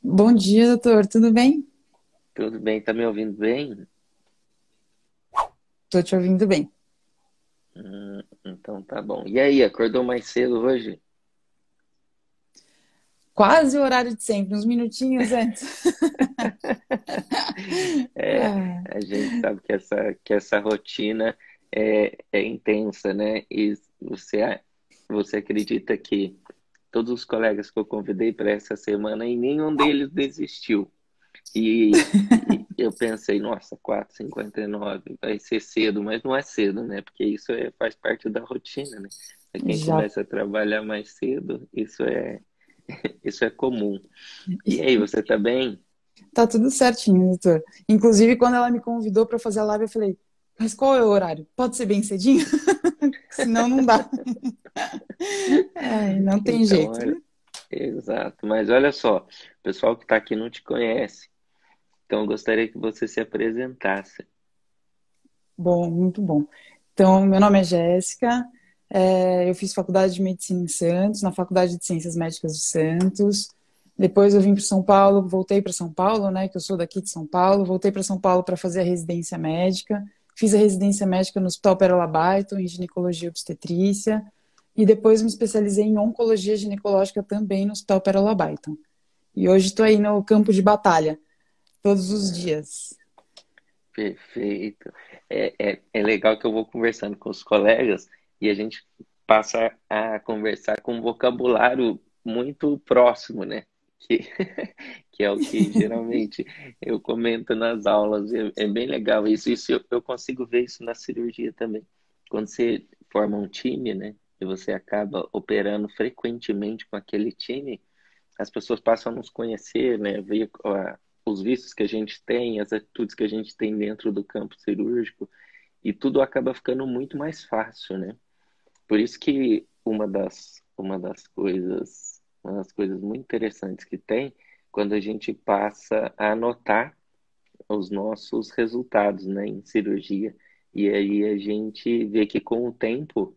Bom dia, doutor. Tudo bem? Tudo bem, tá me ouvindo bem? Tô te ouvindo bem. Então tá bom. E aí, acordou mais cedo hoje? Quase o horário de sempre, uns minutinhos antes. É, Ah, a gente sabe que essa rotina é intensa, né? E você acredita que todos os colegas que eu convidei para essa semana e nenhum deles desistiu. E eu pensei, nossa, 4h59 vai ser cedo, mas não é cedo, né? Porque faz parte da rotina, né? Pra quem já começa a trabalhar mais cedo, isso é comum. E aí, você tá bem? tá tudo certinho, doutor. Inclusive, quando ela me convidou para fazer a live, eu falei: mas qual é o horário? Pode ser bem cedinho? Senão não dá. Ai, não tem Então, jeito. olha, exato. Mas olha só, o pessoal que está aqui não te conhece, então eu gostaria que você se apresentasse. Bom, muito bom. Então, meu nome é Jéssica. Eu fiz faculdade de medicina em Santos, na Faculdade de Ciências Médicas de Santos. Depois eu vim para São Paulo, voltei para São Paulo, né, que eu sou daqui de São Paulo. Voltei para São Paulo para fazer a residência médica. Fiz a residência médica no Hospital Pérola Baito, em ginecologia e obstetrícia. E depois me especializei em oncologia ginecológica também no Hospital Pérola Baito. E hoje estou aí no campo de batalha, todos os dias. Perfeito. É legal que eu vou conversando com os colegas e a gente passa a conversar com um vocabulário muito próximo, né? Que, que é o que geralmente eu comento nas aulas. É bem legal isso. Isso eu consigo ver isso na cirurgia também. Quando você forma um time, né? E você acaba operando frequentemente com aquele time, as pessoas passam a nos conhecer, né? Ver os vícios que a gente tem, as atitudes que a gente tem dentro do campo cirúrgico, e tudo acaba ficando muito mais fácil, né? Por isso que uma das coisas muito interessantes que tem quando a gente passa a anotar os nossos resultados, né, em cirurgia, e aí a gente vê que com o tempo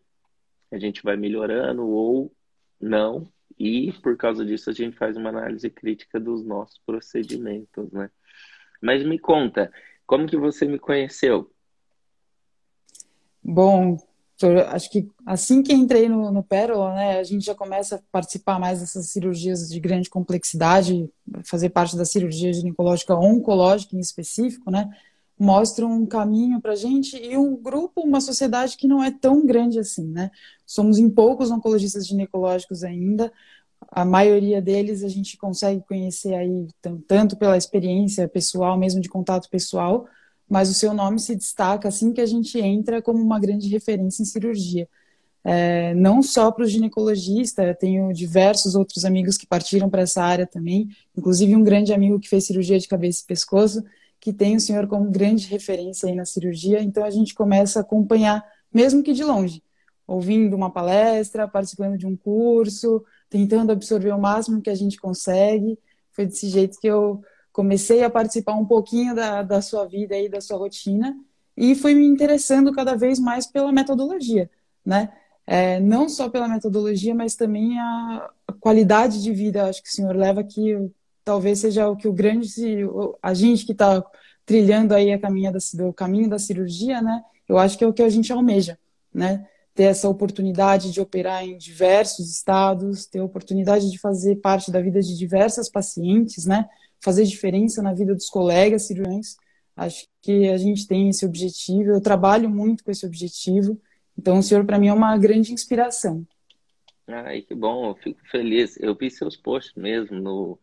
a gente vai melhorando ou não, e por causa disso a gente faz uma análise crítica dos nossos procedimentos, né? Mas me conta, como que você me conheceu? Bom, acho que assim que entrei no Pérola, né, a gente já começa a participar mais dessas cirurgias de grande complexidade, fazer parte da cirurgia ginecológica oncológica em específico, né, mostra um caminho para a gente e um grupo, uma sociedade que não é tão grande assim, né. Somos em poucos oncologistas ginecológicos ainda, a maioria deles a gente consegue conhecer aí tanto pela experiência pessoal, mesmo de contato pessoal, mas o seu nome se destaca assim que a gente entra como uma grande referência em cirurgia. Não só para o ginecologista, eu tenho diversos outros amigos que partiram para essa área também, inclusive um grande amigo que fez cirurgia de cabeça e pescoço, que tem o senhor como grande referência aí na cirurgia, então a gente começa a acompanhar, mesmo que de longe, ouvindo uma palestra, participando de um curso, tentando absorver o máximo que a gente consegue. Foi desse jeito que eu comecei a participar um pouquinho da sua vida e da sua rotina, e fui me interessando cada vez mais pela metodologia, né? Não só pela metodologia, mas também a qualidade de vida, acho que o senhor leva aqui, talvez seja o que o grande, a gente que está trilhando aí do caminho da cirurgia, né? Eu acho que é o que a gente almeja, né? Ter essa oportunidade de operar em diversos estados, ter a oportunidade de fazer parte da vida de diversas pacientes, né? Fazer diferença na vida dos colegas cirurgiões. Acho que a gente tem esse objetivo, eu trabalho muito com esse objetivo, então, o senhor, para mim, é uma grande inspiração. Ai, que bom, eu fico feliz. Eu vi seus posts mesmo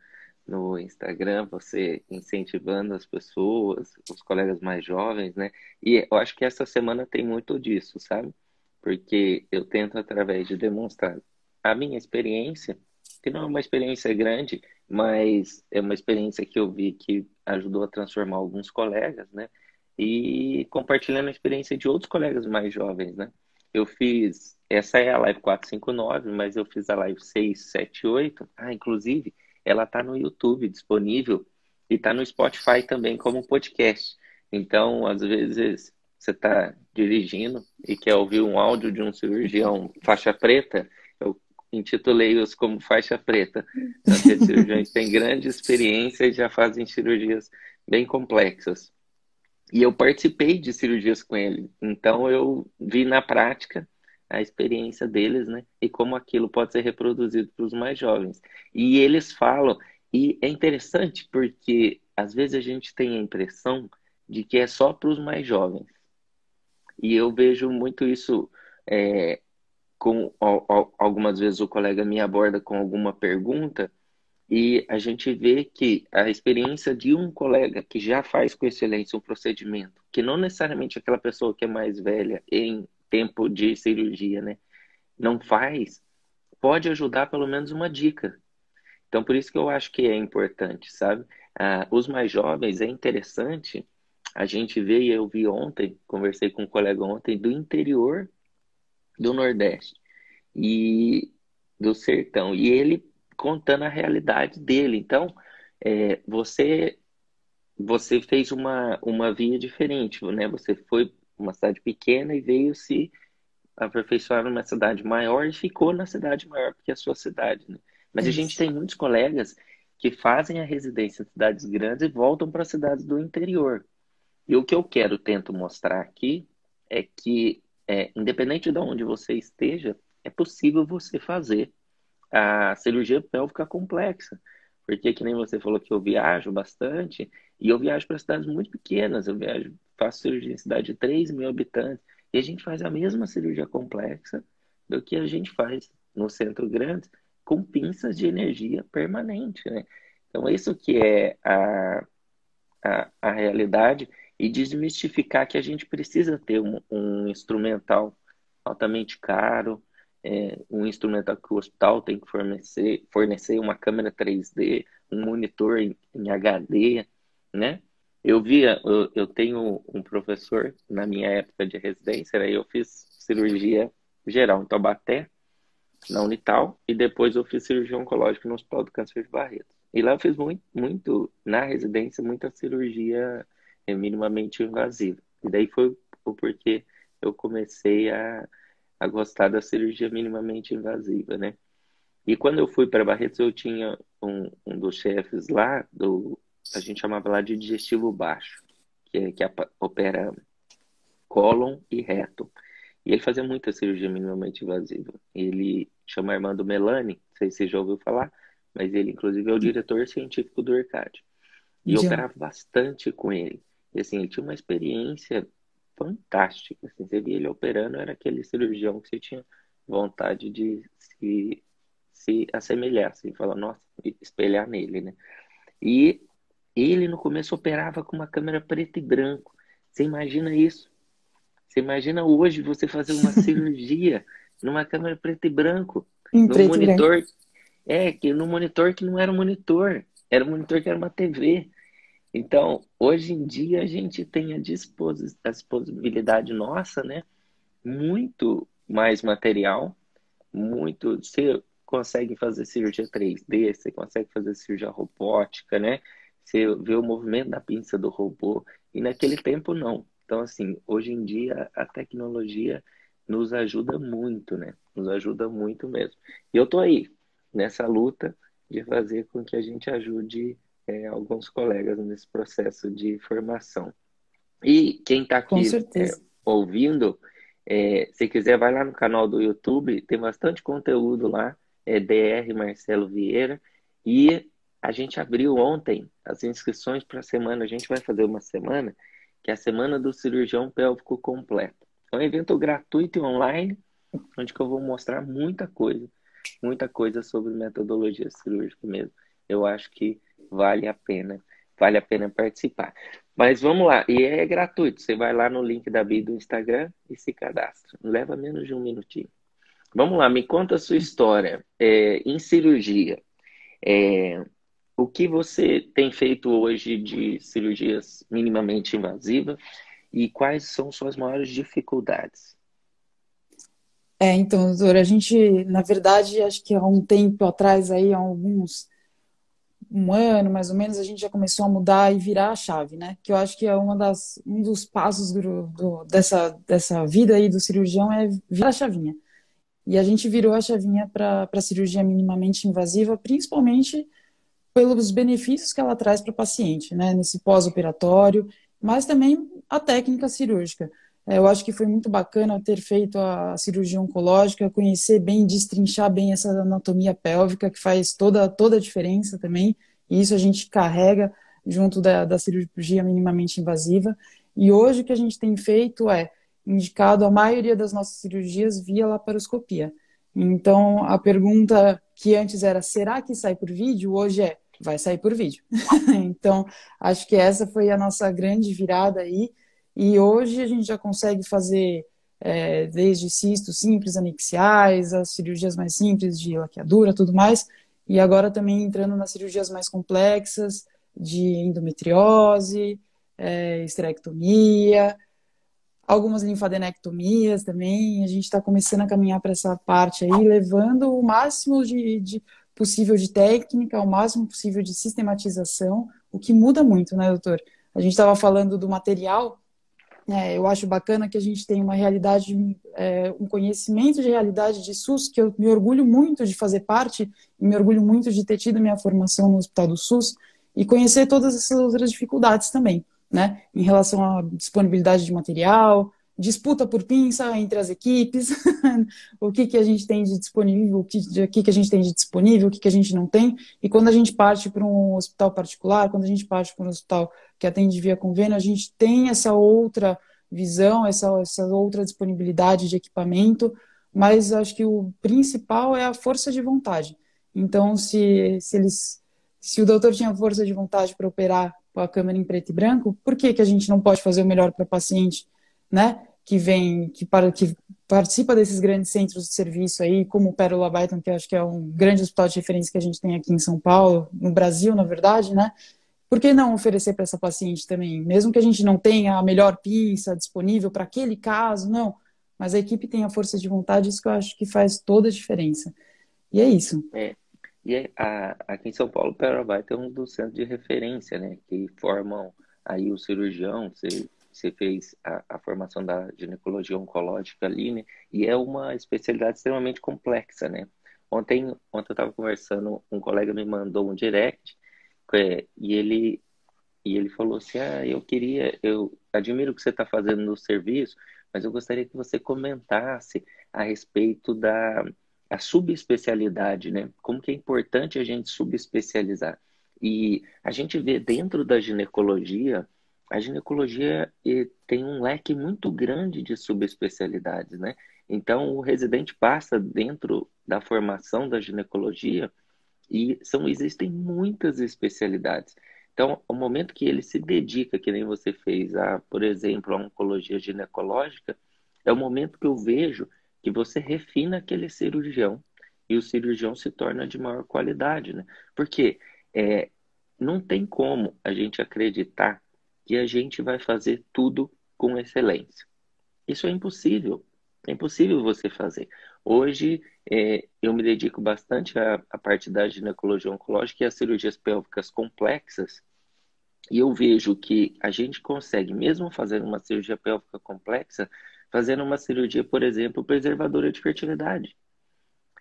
no Instagram, você incentivando as pessoas, os colegas mais jovens, né? E eu acho que essa semana tem muito disso, sabe? Porque eu tento, através de demonstrar a minha experiência, que não é uma experiência grande, mas é uma experiência que eu vi que ajudou a transformar alguns colegas, né? E compartilhando a experiência de outros colegas mais jovens, né? Eu fiz. Essa é a live 459, mas eu fiz a live 678. Ah, inclusive, ela tá no YouTube disponível e tá no Spotify também como podcast. Então, às vezes, você está dirigindo e quer ouvir um áudio de um cirurgião faixa preta, eu intitulei-os como faixa preta. São aqueles cirurgiões que têm grande experiência e já fazem cirurgias bem complexas. E eu participei de cirurgias com ele, então eu vi na prática a experiência deles, né? E como aquilo pode ser reproduzido para os mais jovens. E eles falam, e é interessante porque às vezes a gente tem a impressão de que é só para os mais jovens. E eu vejo muito isso, algumas vezes o colega me aborda com alguma pergunta e a gente vê que a experiência de um colega que já faz com excelência um procedimento, que não necessariamente aquela pessoa que é mais velha em tempo de cirurgia, né, não faz, pode ajudar pelo menos uma dica. Então, por isso que eu acho que é importante, sabe? Os mais jovens, é interessante a gente ver, e eu vi ontem, conversei com um colega ontem, do interior do Nordeste e do sertão. E ele contando a realidade dele. Então, você fez uma via diferente, né? Você foi uma cidade pequena e veio se aperfeiçoar numa cidade maior e ficou na cidade maior porque é a sua cidade, né? Mas a gente Isso. tem muitos colegas que fazem a residência em cidades grandes e voltam para cidades do interior. E o que eu tento mostrar aqui é que, independente de onde você esteja, é possível você fazer a cirurgia pélvica complexa. Porque, que nem você falou que eu viajo bastante, e eu viajo para cidades muito pequenas, faço cirurgia em cidade de 3 mil habitantes, e a gente faz a mesma cirurgia complexa do que a gente faz no centro grande, com pinças de energia permanente, né? Então, isso que é a realidade e desmistificar que a gente precisa ter um instrumental altamente caro, um instrumental que o hospital tem que fornecer uma câmera 3D, um monitor em HD, né? Eu tenho um professor na minha época de residência, né? Eu fiz cirurgia geral em Taubaté, na Unital, e depois eu fiz cirurgia oncológica no Hospital do Câncer de Barretos. E lá eu fiz muito na residência, muita cirurgia minimamente invasiva. E daí foi o porquê eu comecei a gostar da cirurgia minimamente invasiva, né? E quando eu fui para Barretos, eu tinha um dos chefes lá, a gente chamava lá de digestivo baixo, que opera cólon e reto. E ele fazia muita cirurgia minimamente invasiva. Ele chama Armando Melani, não sei se você já ouviu falar, mas ele, inclusive, é o diretor científico do ERCAD. E eu Já. operava bastante com ele. E, assim, ele tinha uma experiência fantástica. Assim, você via ele operando, era aquele cirurgião que você tinha vontade de se assemelhar, assim, falar, nossa, espelhar nele, né? E ele, no começo, operava com uma câmera preto e branco. Você imagina isso? Você imagina hoje você fazer uma cirurgia numa câmera preto e branco, Em num preto e branco. monitor, num monitor que não era um monitor, era um monitor que era uma TV. Então, hoje em dia a gente tem a disponibilidade nossa, né? Muito mais material, muito. Você consegue fazer cirurgia 3D, você consegue fazer cirurgia robótica, né? Você vê o movimento da pinça do robô. E naquele tempo, não. Então, assim, hoje em dia a tecnologia nos ajuda muito, né? Nos ajuda muito mesmo. E eu tô aí, nessa luta de fazer com que a gente ajude alguns colegas nesse processo de formação. E quem está Com aqui certeza. ouvindo, se quiser, vai lá no canal do YouTube, tem bastante conteúdo lá, DR Marcelo Vieira. E a gente abriu ontem as inscrições para a semana, a gente vai fazer uma semana, que é a Semana do Cirurgião Pélvico Completo. É um evento gratuito e online, onde que eu vou mostrar muita coisa sobre metodologia cirúrgica mesmo. Eu acho que vale a pena, vale a pena participar. Mas vamos lá, e é gratuito. Você vai lá no link da bio do Instagram e se cadastra. Leva menos de um minutinho. Vamos lá, me conta a sua história em cirurgia. É, o que você tem feito hoje de cirurgias minimamente invasivas e quais são suas maiores dificuldades? Então, doutora, a gente, na verdade, acho que há um tempo atrás, aí, há um ano mais ou menos, a gente já começou a mudar e virar a chave, né? Que eu acho que é um dos passos dessa vida aí do cirurgião é virar a chavinha. E a gente virou a chavinha para a cirurgia minimamente invasiva, principalmente pelos benefícios que ela traz para o paciente, né, nesse pós-operatório, mas também a técnica cirúrgica. Eu acho que foi muito bacana ter feito a cirurgia oncológica, conhecer bem, destrinchar bem essa anatomia pélvica, que faz toda a diferença também, e isso a gente carrega junto da cirurgia minimamente invasiva. E hoje o que a gente tem feito é indicado a maioria das nossas cirurgias via laparoscopia. Então, a pergunta que antes era, será que sai por vídeo? Hoje é, vai sair por vídeo. Então, acho que essa foi a nossa grande virada aí. E hoje a gente já consegue fazer desde cistos simples anexiais, as cirurgias mais simples de laqueadura, tudo mais. E agora também entrando nas cirurgias mais complexas de endometriose, esterectomia, algumas linfadenectomias também. A gente está começando a caminhar para essa parte aí, levando o máximo de possível de técnica, o máximo possível de sistematização, o que muda muito, né, doutor? A gente estava falando do material, eu acho bacana que a gente tem uma realidade, um conhecimento de realidade de SUS, que eu me orgulho muito de fazer parte, e me orgulho muito de ter tido minha formação no Hospital do SUS, e conhecer todas essas outras dificuldades também, né, em relação à disponibilidade de material, disputa por pinça entre as equipes, o que a gente tem de disponível, o que a gente tem de disponível, o que a gente não tem, e quando a gente parte para um hospital particular, quando a gente parte para um hospital que atende via convênio, a gente tem essa outra visão, essa outra disponibilidade de equipamento, mas acho que o principal é a força de vontade. Então, se o doutor tinha força de vontade para operar com a câmera em preto e branco, por que a gente não pode fazer o melhor para o paciente, né? Que participa desses grandes centros de serviço aí, como o Pérola Byton, que acho que é um grande hospital de referência que a gente tem aqui em São Paulo, no Brasil, na verdade, né? Por que não oferecer para essa paciente também? Mesmo que a gente não tenha a melhor pinça disponível para aquele caso, não. Mas a equipe tem a força de vontade, isso que eu acho que faz toda a diferença. E é isso. É, aqui em São Paulo, o Paraguai tem um dos centros de referência, né? Que formam aí o cirurgião, você fez a formação da ginecologia oncológica ali, né? E é uma especialidade extremamente complexa, né? Ontem eu estava conversando, um colega me mandou um direct, e ele falou assim, eu admiro o que você está fazendo no serviço, mas eu gostaria que você comentasse a respeito da a subespecialidade, né? Como que é importante a gente subespecializar. E a gente vê dentro da ginecologia, a ginecologia tem um leque muito grande de subespecialidades, né? Então, o residente passa dentro da formação da ginecologia e existem muitas especialidades. Então, o momento que ele se dedica, que nem você fez, por exemplo, a oncologia ginecológica, é o momento que eu vejo que você refina aquele cirurgião e o cirurgião se torna de maior qualidade, né? Porque é, não tem como a gente acreditar que a gente vai fazer tudo com excelência. Isso é impossível. É impossível você fazer. Hoje, eu me dedico bastante à parte da ginecologia oncológica e às cirurgias pélvicas complexas, e eu vejo que a gente consegue, mesmo fazendo uma cirurgia pélvica complexa, fazendo uma cirurgia, por exemplo, preservadora de fertilidade.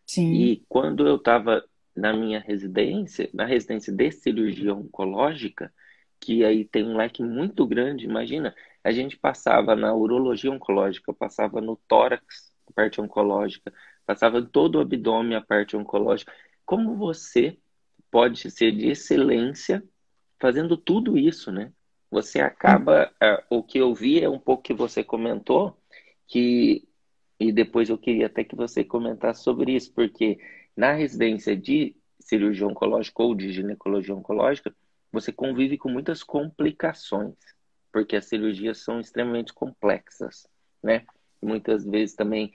Sim. E quando eu estava na minha residência, na residência de cirurgia oncológica, que aí tem um leque muito grande, imagina, a gente passava na urologia oncológica, passava no tórax, a parte oncológica, passava em todo o abdômen, a parte oncológica. Como você pode ser de excelência fazendo tudo isso, né? Você acaba, o que eu vi é um pouco que você comentou, que e depois eu queria até que você comentasse sobre isso, porque na residência de cirurgia oncológica ou de ginecologia oncológica, você convive com muitas complicações, porque as cirurgias são extremamente complexas, né? Muitas vezes também,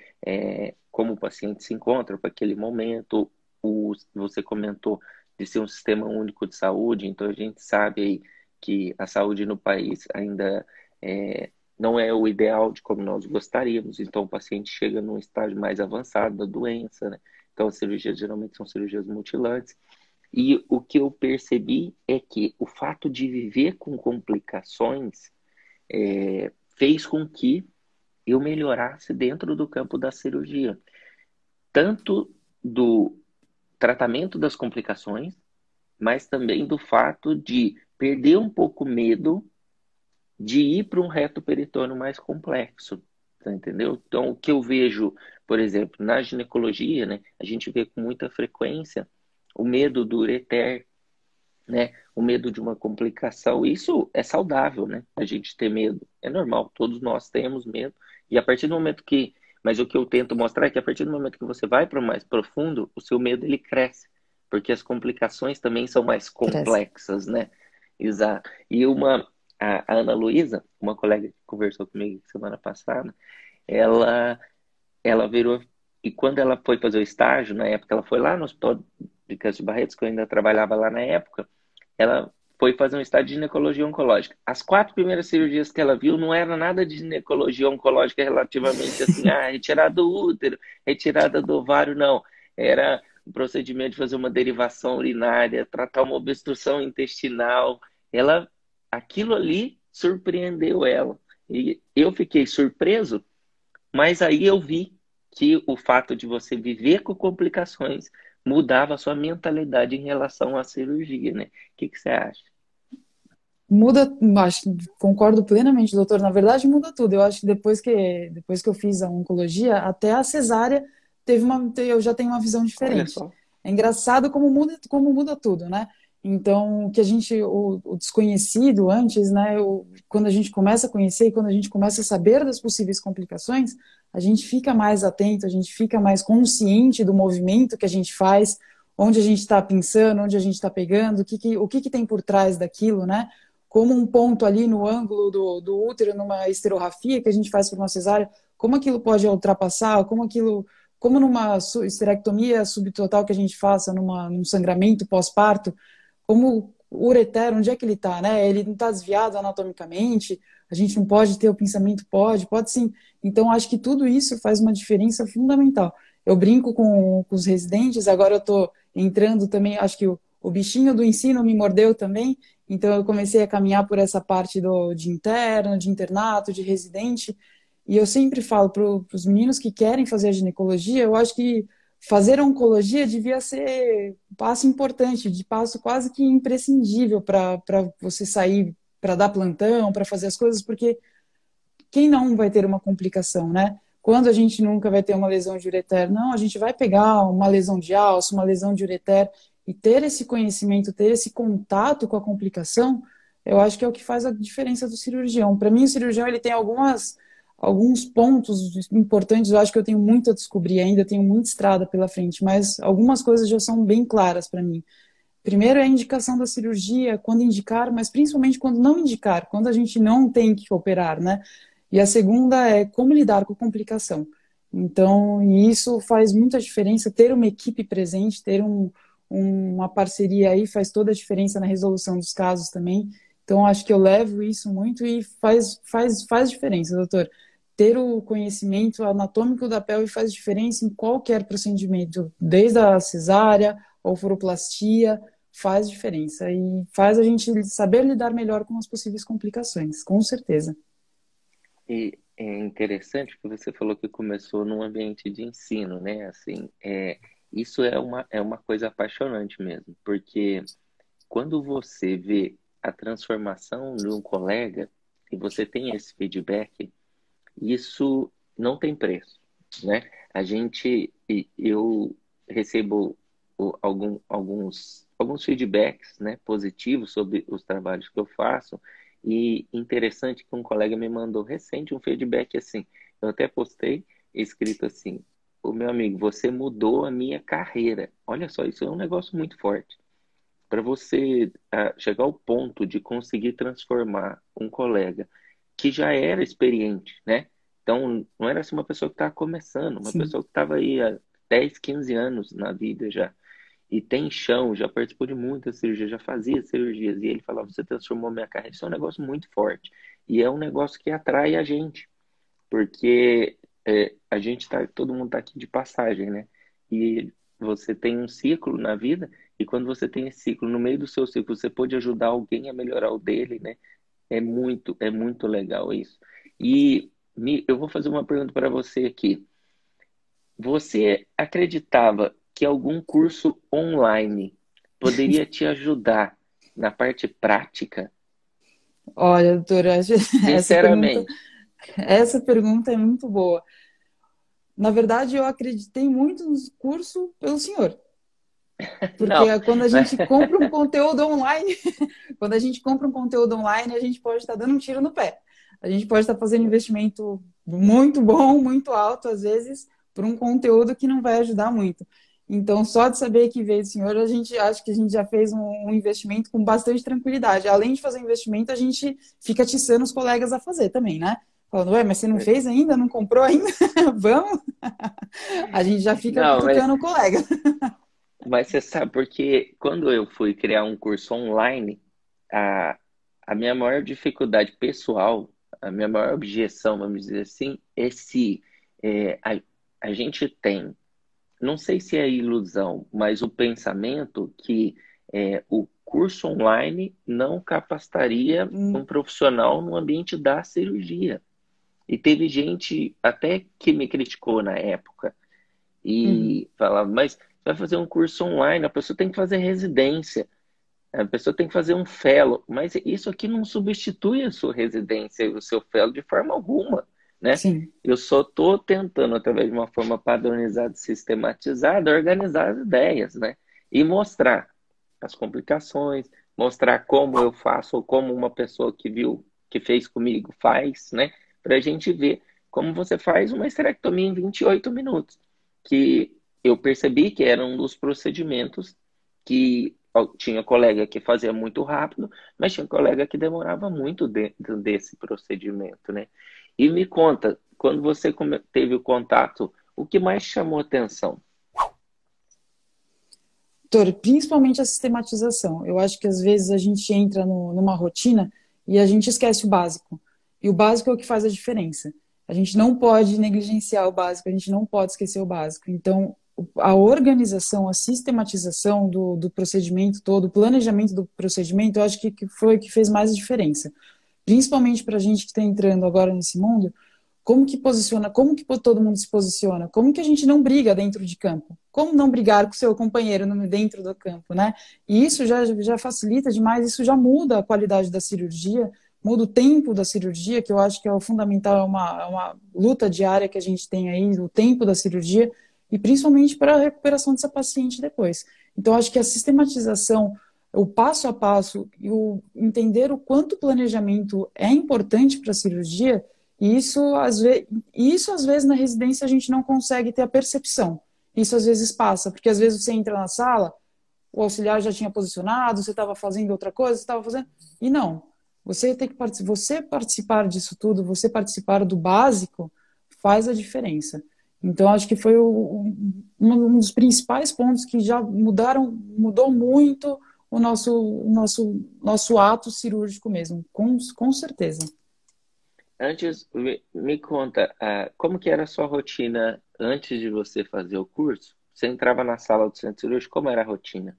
como o paciente se encontra para aquele momento, você comentou de ser um sistema único de saúde, então a gente sabe aí que a saúde no país ainda não é o ideal de como nós gostaríamos, então o paciente chega num estágio mais avançado da doença, né? Então as cirurgias geralmente são cirurgias mutilantes. E o que eu percebi é que o fato de viver com complicações fez com que eu melhorasse dentro do campo da cirurgia. tanto do tratamento das complicações, mas também do fato de perder um pouco o medo de ir para um reto peritônio mais complexo, tá, entendeu? Então, o que eu vejo, por exemplo, na ginecologia, né, a gente vê com muita frequência o medo do ureter, né, o medo de uma complicação. Isso é saudável, né? A gente ter medo, é normal, todos nós temos medo. E a partir do momento que, mas o que eu tento mostrar é que a partir do momento que você vai para o mais profundo, o seu medo ele cresce, porque as complicações também são mais Cresce. complexas, né? Exato. E a Ana Luísa, uma colega que conversou comigo semana passada, ela, ela virou, e quando ela foi fazer o estágio, na época, ela foi lá no Hospital de Câncer de Barretos, que eu ainda trabalhava lá na época, ela foi fazer um estágio de ginecologia oncológica. As 4 primeiras cirurgias que ela viu não era nada de ginecologia oncológica relativamente assim, retirada do útero, retirada do ovário, não. Era um procedimento de fazer uma derivação urinária, tratar uma obstrução intestinal. Ela, aquilo ali surpreendeu ela. E eu fiquei surpreso, mas aí eu vi que o fato de você viver com complicações mudava a sua mentalidade em relação à cirurgia, né? O que você acha? Muda, acho, concordo plenamente, doutor. Na verdade, muda tudo. Eu acho que depois que eu fiz a oncologia, até a cesárea eu já tenho uma visão Olha diferente. só. É engraçado como muda tudo, né? Então, o desconhecido antes, né? Quando a gente começa a conhecer e quando a gente começa a saber das possíveis complicações, a gente fica mais atento, a gente fica mais consciente do movimento que a gente faz, onde a gente está pensando, onde a gente está pegando, o que tem por trás daquilo, né? Como um ponto ali no ângulo do útero, numa esterografia que a gente faz para uma cesárea, como aquilo pode ultrapassar, como numa esterectomia subtotal que a gente faça num sangramento pós-parto, como o ureter, onde é que ele está, né? Ele não está desviado anatomicamente, a gente não pode ter o pensamento, pode sim. Então, acho que tudo isso faz uma diferença fundamental. Eu brinco com os residentes, agora eu estou entrando também, acho que o bichinho do ensino me mordeu também, então eu comecei a caminhar por essa parte de interno, de internato, de residente, e eu sempre falo para os meninos que querem fazer a ginecologia, eu acho que fazer a oncologia devia ser um passo importante, de passo quase que imprescindível para você sair, para dar plantão, para fazer as coisas, porque quem não vai ter uma complicação, né? Quando a gente nunca vai ter uma lesão de ureter? Não, a gente vai pegar uma lesão de alça, uma lesão de ureter, e ter esse conhecimento, ter esse contato com a complicação, eu acho que é o que faz a diferença do cirurgião. Para mim, o cirurgião ele tem alguns pontos importantes, eu acho que eu tenho muito a descobrir ainda, tenho muita estrada pela frente, mas algumas coisas já são bem claras para mim. Primeiro é a indicação da cirurgia, quando indicar, mas principalmente quando não indicar, quando a gente não tem que operar, né? E a segunda é como lidar com a complicação. Então, e isso faz muita diferença, ter uma equipe presente, uma parceria aí faz toda a diferença na resolução dos casos também. Então, acho que eu levo isso muito e faz diferença, doutor. Ter o conhecimento anatômico da pele faz diferença em qualquer procedimento, desde a cesárea ou furoplastia, faz diferença e faz a gente saber lidar melhor com as possíveis complicações, com certeza. E é interessante que você falou que começou num ambiente de ensino, né? Assim, isso é uma coisa apaixonante mesmo, porque quando você vê a transformação de um colega e você tem esse feedback, isso não tem preço, né? Eu recebo alguns feedbacks, né, positivos sobre os trabalhos que eu faço, e interessante que um colega me mandou recente um feedback assim, eu até postei escrito assim: o meu amigo, você mudou a minha carreira. Olha só, isso é um negócio muito forte. Para você chegar ao ponto de conseguir transformar um colega que já era experiente, né? Então, não era assim uma pessoa que estava começando, uma Sim. pessoa que estava aí há 10, 15 anos na vida já, e tem chão, já participou de muitas cirurgias, já fazia cirurgias, e ele falava: você transformou minha carreira. Isso é um negócio muito forte, e é um negócio que atrai a gente, porque a gente tá, todo mundo está aqui de passagem, né? E você tem um ciclo na vida, e quando você tem esse ciclo, no meio do seu ciclo, você pode ajudar alguém a melhorar o dele, né? É muito legal isso. E eu vou fazer uma pergunta para você aqui. você acreditava que algum curso online poderia te ajudar na parte prática? Olha, doutora, essa pergunta, Sinceramente. essa pergunta é muito boa. Na verdade, eu acreditei muito no curso pelo senhor, Não, porque quando a gente compra um conteúdo online, quando a gente compra um conteúdo online, a gente pode estar dando um tiro no pé. A gente pode estar fazendo investimento muito bom, muito alto, às vezes, por um conteúdo que não vai ajudar muito. Então, só de saber que veio do senhor, a gente acha que a gente já fez um investimento com bastante tranquilidade. Além de fazer investimento, a gente fica atiçando os colegas a fazer também, né? Falando, ué, mas você não fez ainda? Não comprou ainda? Vamos? A gente já fica não, cutucando o colega. mas você sabe, porque quando eu fui criar um curso online, a, a minha maior dificuldade pessoal, a minha maior objeção, vamos dizer assim, é se é, a gente tem, não sei se é ilusão, mas o pensamento que o curso online não capacitaria um profissional no ambiente da cirurgia. E teve gente até que me criticou na época Uhum. e falava, mas vai fazer um curso online, a pessoa tem que fazer residência, a pessoa tem que fazer um fellow, mas isso aqui não substitui a sua residência e o seu fellow de forma alguma, né? Sim. Eu só estou tentando, através de uma forma padronizada e sistematizada, organizar as ideias, né? E mostrar as complicações, mostrar como eu faço ou como uma pessoa que viu, que fez comigo faz, né? Para a gente ver como você faz uma esterectomia em 28 minutos, que eu percebi que era um dos procedimentos que tinha colega que fazia muito rápido, mas tinha colega que demorava muito dentro desse procedimento, né? E me conta, quando você teve o contato, o que mais chamou atenção? Doutor, principalmente a sistematização. Eu acho que às vezes a gente entra numa rotina e a gente esquece o básico. E o básico é o que faz a diferença. A gente não pode negligenciar o básico, a gente não pode esquecer o básico. Então, a organização, a sistematização do procedimento todo, o planejamento do procedimento, eu acho que foi o que fez mais a diferença. Principalmente para a gente que está entrando agora nesse mundo, como que posiciona, como que todo mundo se posiciona, como que a gente não briga dentro de campo, como não brigar com o seu companheiro dentro do campo, né? E isso já facilita demais, isso já muda a qualidade da cirurgia, muda o tempo da cirurgia, que eu acho que é o fundamental, é uma luta diária que a gente tem aí, o tempo da cirurgia, e principalmente para a recuperação dessa paciente depois. Então, acho que a sistematização, o passo a passo e o entender o quanto o planejamento é importante para a cirurgia, e isso, às vezes, na residência a gente não consegue ter a percepção. Isso, às vezes, passa, porque, às vezes, você entra na sala, o auxiliar já tinha posicionado, você estava fazendo outra coisa, você estava fazendo... E não. Você tem que você participar disso tudo, você participar do básico, faz a diferença. Então, acho que foi um dos principais pontos que já mudou muito o nosso ato cirúrgico mesmo, com certeza. Antes, me conta, como que era a sua rotina antes de você fazer o curso? Você entrava na sala do centro cirúrgico, como era a rotina?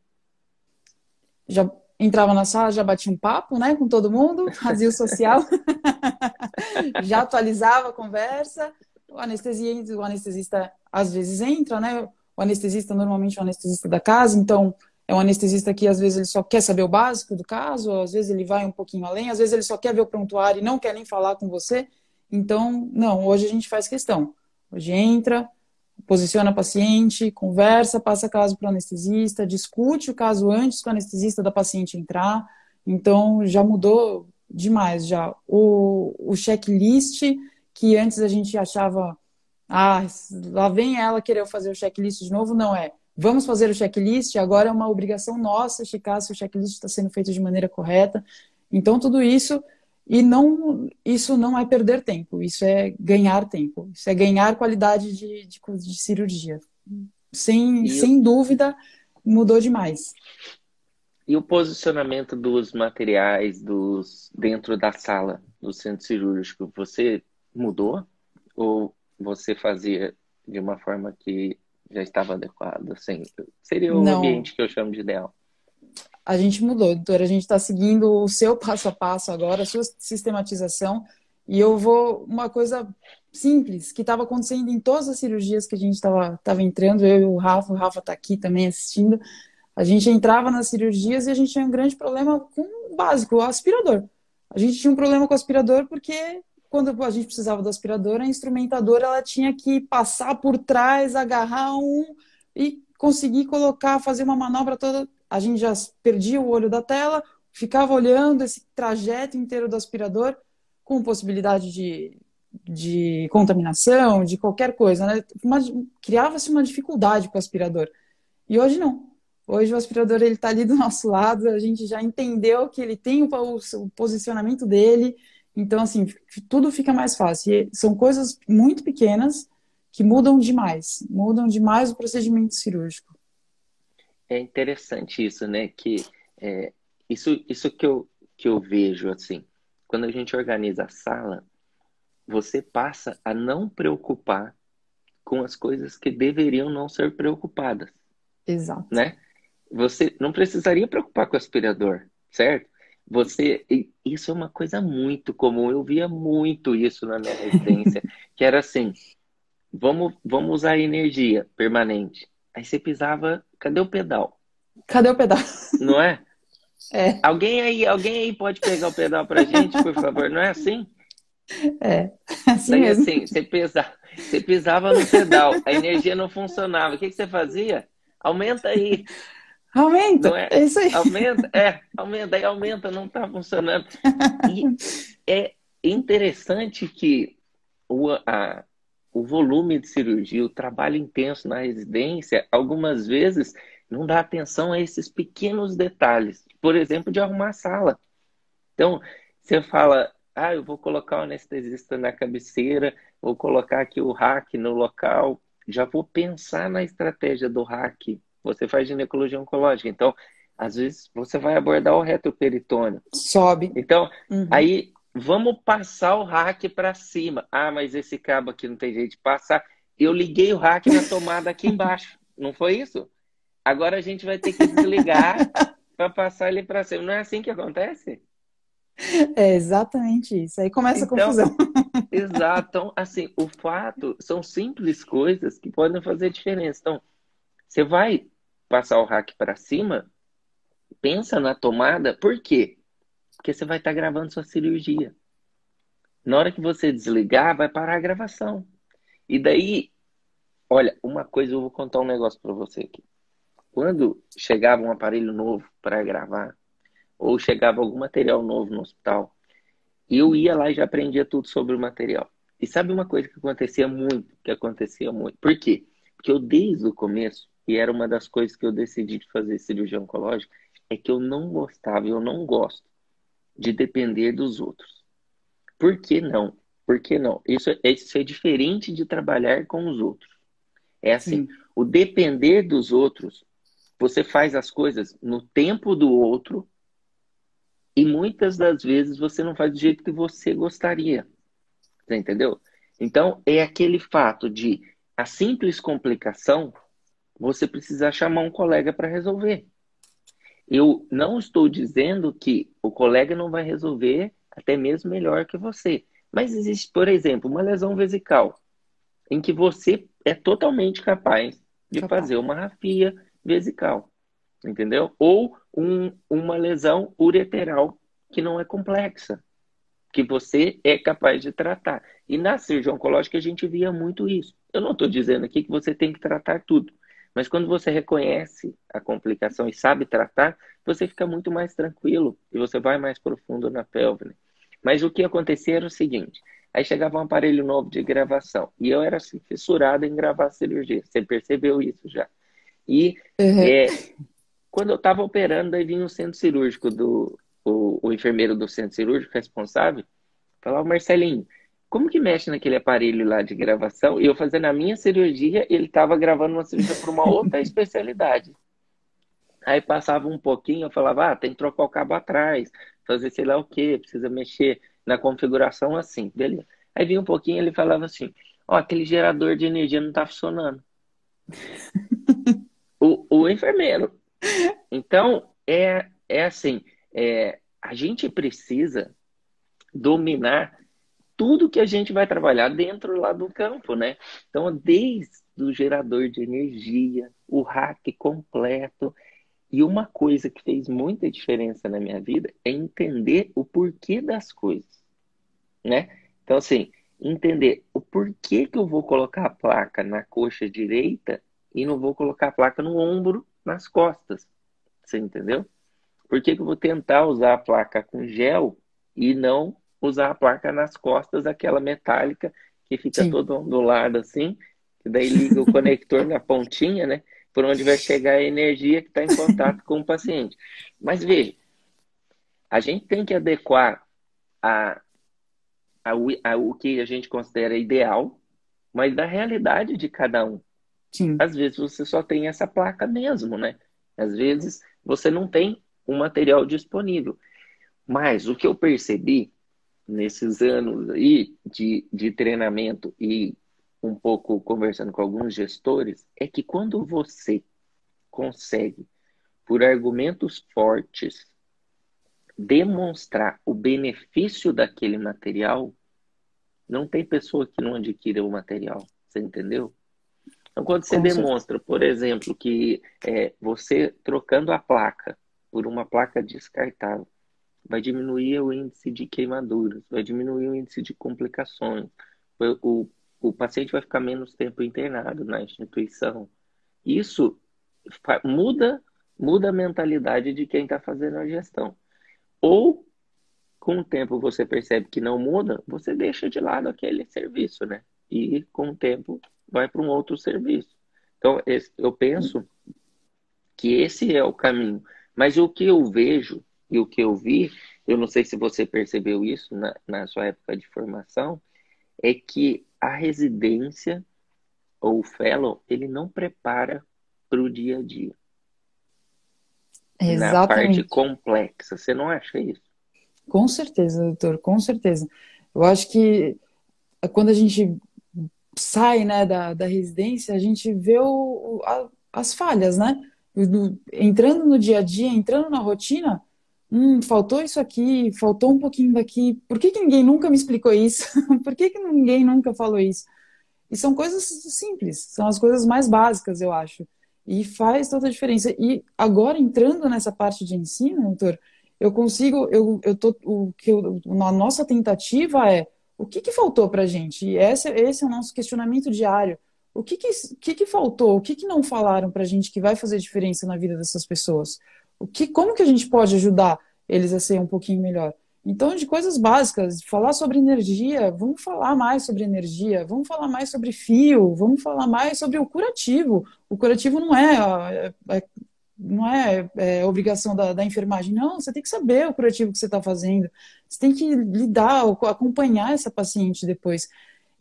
Já entrava na sala, já batia um papo, né, com todo mundo, fazia o social, já atualizava a conversa. O anestesista às vezes entra, né? O anestesista normalmente é um anestesista da casa, então é um anestesista que às vezes ele só quer saber o básico do caso, às vezes ele vai um pouquinho além, às vezes ele só quer ver o prontuário e não quer nem falar com você. Então, não, hoje a gente faz questão. Hoje entra, posiciona a paciente, conversa, passa caso para o anestesista, discute o caso antes que o anestesista da paciente entrar. Então, já mudou demais já. O checklist, que antes a gente achava, lá vem ela querer fazer o checklist de novo, não é. Vamos fazer o checklist, agora é uma obrigação nossa checar se o checklist está sendo feito de maneira correta. Então, tudo isso, isso não é perder tempo, isso é ganhar tempo, isso é ganhar qualidade de cirurgia. E, Sem dúvida, mudou demais. e o posicionamento dos materiais dentro da sala do centro cirúrgico, você mudou? Ou você fazia de uma forma que já estava adequada? Assim, seria o Não, ambiente que eu chamo de ideal. a gente mudou, doutora. A gente está seguindo o seu passo a passo agora, a sua sistematização. E eu vou, uma coisa simples, que estava acontecendo em todas as cirurgias que a gente estava entrando, eu e o Rafa está aqui também assistindo, a gente entrava nas cirurgias e a gente tinha um grande problema com o básico, o aspirador. A gente tinha um problema com o aspirador porque quando a gente precisava do aspirador, a instrumentadora ela tinha que passar por trás, agarrar um e conseguir colocar, fazer uma manobra toda. A gente já perdia o olho da tela, ficava olhando esse trajeto inteiro do aspirador, com possibilidade de contaminação, de qualquer coisa, né? Criava-se uma dificuldade com o aspirador. E hoje não. Hoje o aspirador ele está ali do nosso lado, a gente já entendeu que ele tem o posicionamento dele, então assim, tudo fica mais fácil. E são coisas muito pequenas que mudam demais o procedimento cirúrgico. É interessante isso, né? Que isso que eu vejo assim, quando a gente organiza a sala, você passa a não preocupar com as coisas que deveriam não ser preocupadas, Exato. né? Você não precisaria preocupar com o aspirador, certo? Isso é uma coisa muito comum. Eu via muito isso na minha residência, que era assim, vamos usar energia permanente. Aí você pisava, cadê o pedal? Cadê o pedaço? Não é? É, Alguém aí pode pegar o pedal pra gente, por favor? Não é assim? é, assim Daí mesmo. assim, você pisava no pedal, a energia não funcionava. O que que você fazia? Aumenta aí. Não Aumenta, é? é isso aí. Aumenta, aí aumenta, não está funcionando. E é interessante que o volume de cirurgia, o trabalho intenso na residência, algumas vezes não dá atenção a esses pequenos detalhes. Por exemplo, de arrumar a sala. Então, você fala, eu vou colocar o anestesista na cabeceira, vou colocar aqui o rack no local, já vou pensar na estratégia do rack. Você faz ginecologia oncológica, então, às vezes, você vai abordar o retroperitônio. Sobe. Então, Uhum. aí, vamos passar o rack para cima. Ah, mas esse cabo aqui não tem jeito de passar. Eu liguei o rack na tomada aqui embaixo. Não foi isso? Agora a gente vai ter que desligar para passar ele para cima. Não é assim que acontece? É exatamente isso. Aí começa a Então, confusão. exato. Então, assim, o fato são simples coisas que podem fazer diferença. Então, você vai passar o rack para cima, pensa na tomada, por quê? Porque você vai estar gravando sua cirurgia. Na hora que você desligar, vai parar a gravação. E daí, olha, uma coisa, eu vou contar um negócio para você aqui. Quando chegava um aparelho novo para gravar, ou chegava algum material novo no hospital, eu ia lá e já aprendia tudo sobre o material. E sabe uma coisa que acontecia muito? Que acontecia muito. Por quê? Porque eu, desde o começo, e era uma das coisas que eu decidi de fazer cirurgia oncológica, é que eu não gostava, eu não gosto de depender dos outros. Por que não? Por que não? Isso é diferente de trabalhar com os outros. É assim, Sim. o depender dos outros, você faz as coisas no tempo do outro e muitas das vezes você não faz do jeito que você gostaria. Você entendeu? Então, é aquele fato de a simples complicação, você precisa chamar um colega para resolver. Eu não estou dizendo que o colega não vai resolver até mesmo melhor que você. Mas existe, por exemplo, uma lesão vesical, em que você é totalmente capaz de Capaz. fazer uma rafia vesical, entendeu? Ou uma lesão ureteral que não é complexa, que você é capaz de tratar. E na cirurgia oncológica a gente via muito isso. Eu não estou dizendo aqui que você tem que tratar tudo, mas quando você reconhece a complicação e sabe tratar, você fica muito mais tranquilo e você vai mais profundo na pelve, né? Mas o que acontecia era o seguinte, aí chegava um aparelho novo de gravação e eu era assim, fissurado em gravar cirurgia. Você percebeu isso já? E Uhum. é, quando eu estava operando, daí vinha o centro cirúrgico o enfermeiro do centro cirúrgico responsável, falava, Marcelinho, como que mexe naquele aparelho lá de gravação? E eu fazendo a minha cirurgia, ele estava gravando uma cirurgia para uma outra especialidade. Aí passava um pouquinho, eu falava, tem que trocar o cabo atrás, fazer sei lá o quê, precisa mexer na configuração assim, beleza. Aí vinha um pouquinho, ele falava assim, aquele gerador de energia não está funcionando. O enfermeiro. Então, é assim, a gente precisa dominar tudo que a gente vai trabalhar dentro lá do campo, né? Então, desde o gerador de energia, o hack completo. E uma coisa que fez muita diferença na minha vida é entender o porquê das coisas, né? Então, assim, entender o porquê que eu vou colocar a placa na coxa direita e não vou colocar a placa no ombro, nas costas. Você entendeu? Por que que eu vou tentar usar a placa com gel e não usar a placa nas costas, aquela metálica que fica Sim, todo ondulado assim, que daí liga o conector na pontinha, né? Por onde vai chegar a energia que está em contato com o paciente. Mas veja, a gente tem que adequar a, o que a gente considera ideal, mas da realidade de cada um. sim, Às vezes você só tem essa placa mesmo, né? Às vezes você não tem o material disponível. Mas o que eu percebi nesses anos aí de treinamento e um pouco conversando com alguns gestores é que quando você consegue, por argumentos fortes, demonstrar o benefício daquele material, não tem pessoa que não adquira o material. Você entendeu? Então, quando você com certeza. demonstra, por exemplo, que você trocando a placa por uma placa descartável, vai diminuir o índice de queimaduras, vai diminuir o índice de complicações, o paciente vai ficar menos tempo internado na instituição. Isso muda, muda a mentalidade de quem está fazendo a gestão. Ou, com o tempo, você percebe que não muda, você deixa de lado aquele serviço, né? E, com o tempo, vai para um outro serviço. Então, eu penso que esse é o caminho. Mas o que eu vejo e o que eu vi, eu não sei se você percebeu isso na sua época de formação, é que a residência ou o fellow, ele não prepara para o dia a dia, na parte Exatamente. complexa. Você não acha isso? Com certeza, doutor, com certeza. Eu acho que quando a gente sai, né, da residência, a gente vê as falhas, né? Entrando no dia a dia, entrando na rotina, faltou isso aqui, faltou um pouquinho daqui. Por que que ninguém nunca me explicou isso? Por que que ninguém nunca falou isso? E são coisas simples, são as coisas mais básicas, eu acho. E faz toda a diferença. E agora, entrando nessa parte de ensino, doutor, eu consigo, eu tô, a nossa tentativa é o que que faltou para a gente? E esse é o nosso questionamento diário. O que que faltou? O que que não falaram para a gente que vai fazer diferença na vida dessas pessoas? Como que a gente pode ajudar eles a ser um pouquinho melhor? Então, de coisas básicas, falar sobre energia, vamos falar mais sobre energia, vamos falar mais sobre fio, vamos falar mais sobre o curativo. O curativo não é obrigação da enfermagem, não, você tem que saber o curativo que você está fazendo, você tem que lidar, acompanhar essa paciente depois.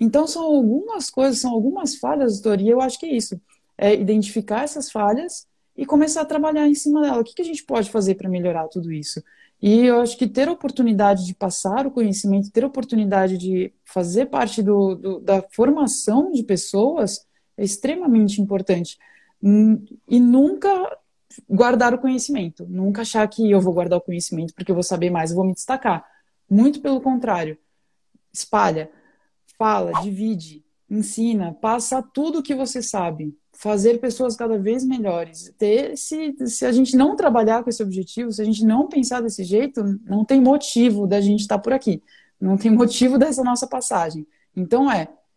Então, são algumas coisas, são algumas falhas, doutor, e eu acho que é isso, é identificar essas falhas e começar a trabalhar em cima dela. O que que a gente pode fazer para melhorar tudo isso? E eu acho que ter a oportunidade de passar o conhecimento, ter a oportunidade de fazer parte da formação de pessoas é extremamente importante. E nunca guardar o conhecimento, nunca achar que eu vou guardar o conhecimento porque eu vou saber mais, eu vou me destacar. Muito pelo contrário, espalha, fala, divide, ensina, passa tudo o que você sabe. Fazer pessoas cada vez melhores. Se a gente não trabalhar com esse objetivo, se a gente não pensar desse jeito, não tem motivo da gente estar por aqui. Não tem motivo dessa nossa passagem. Então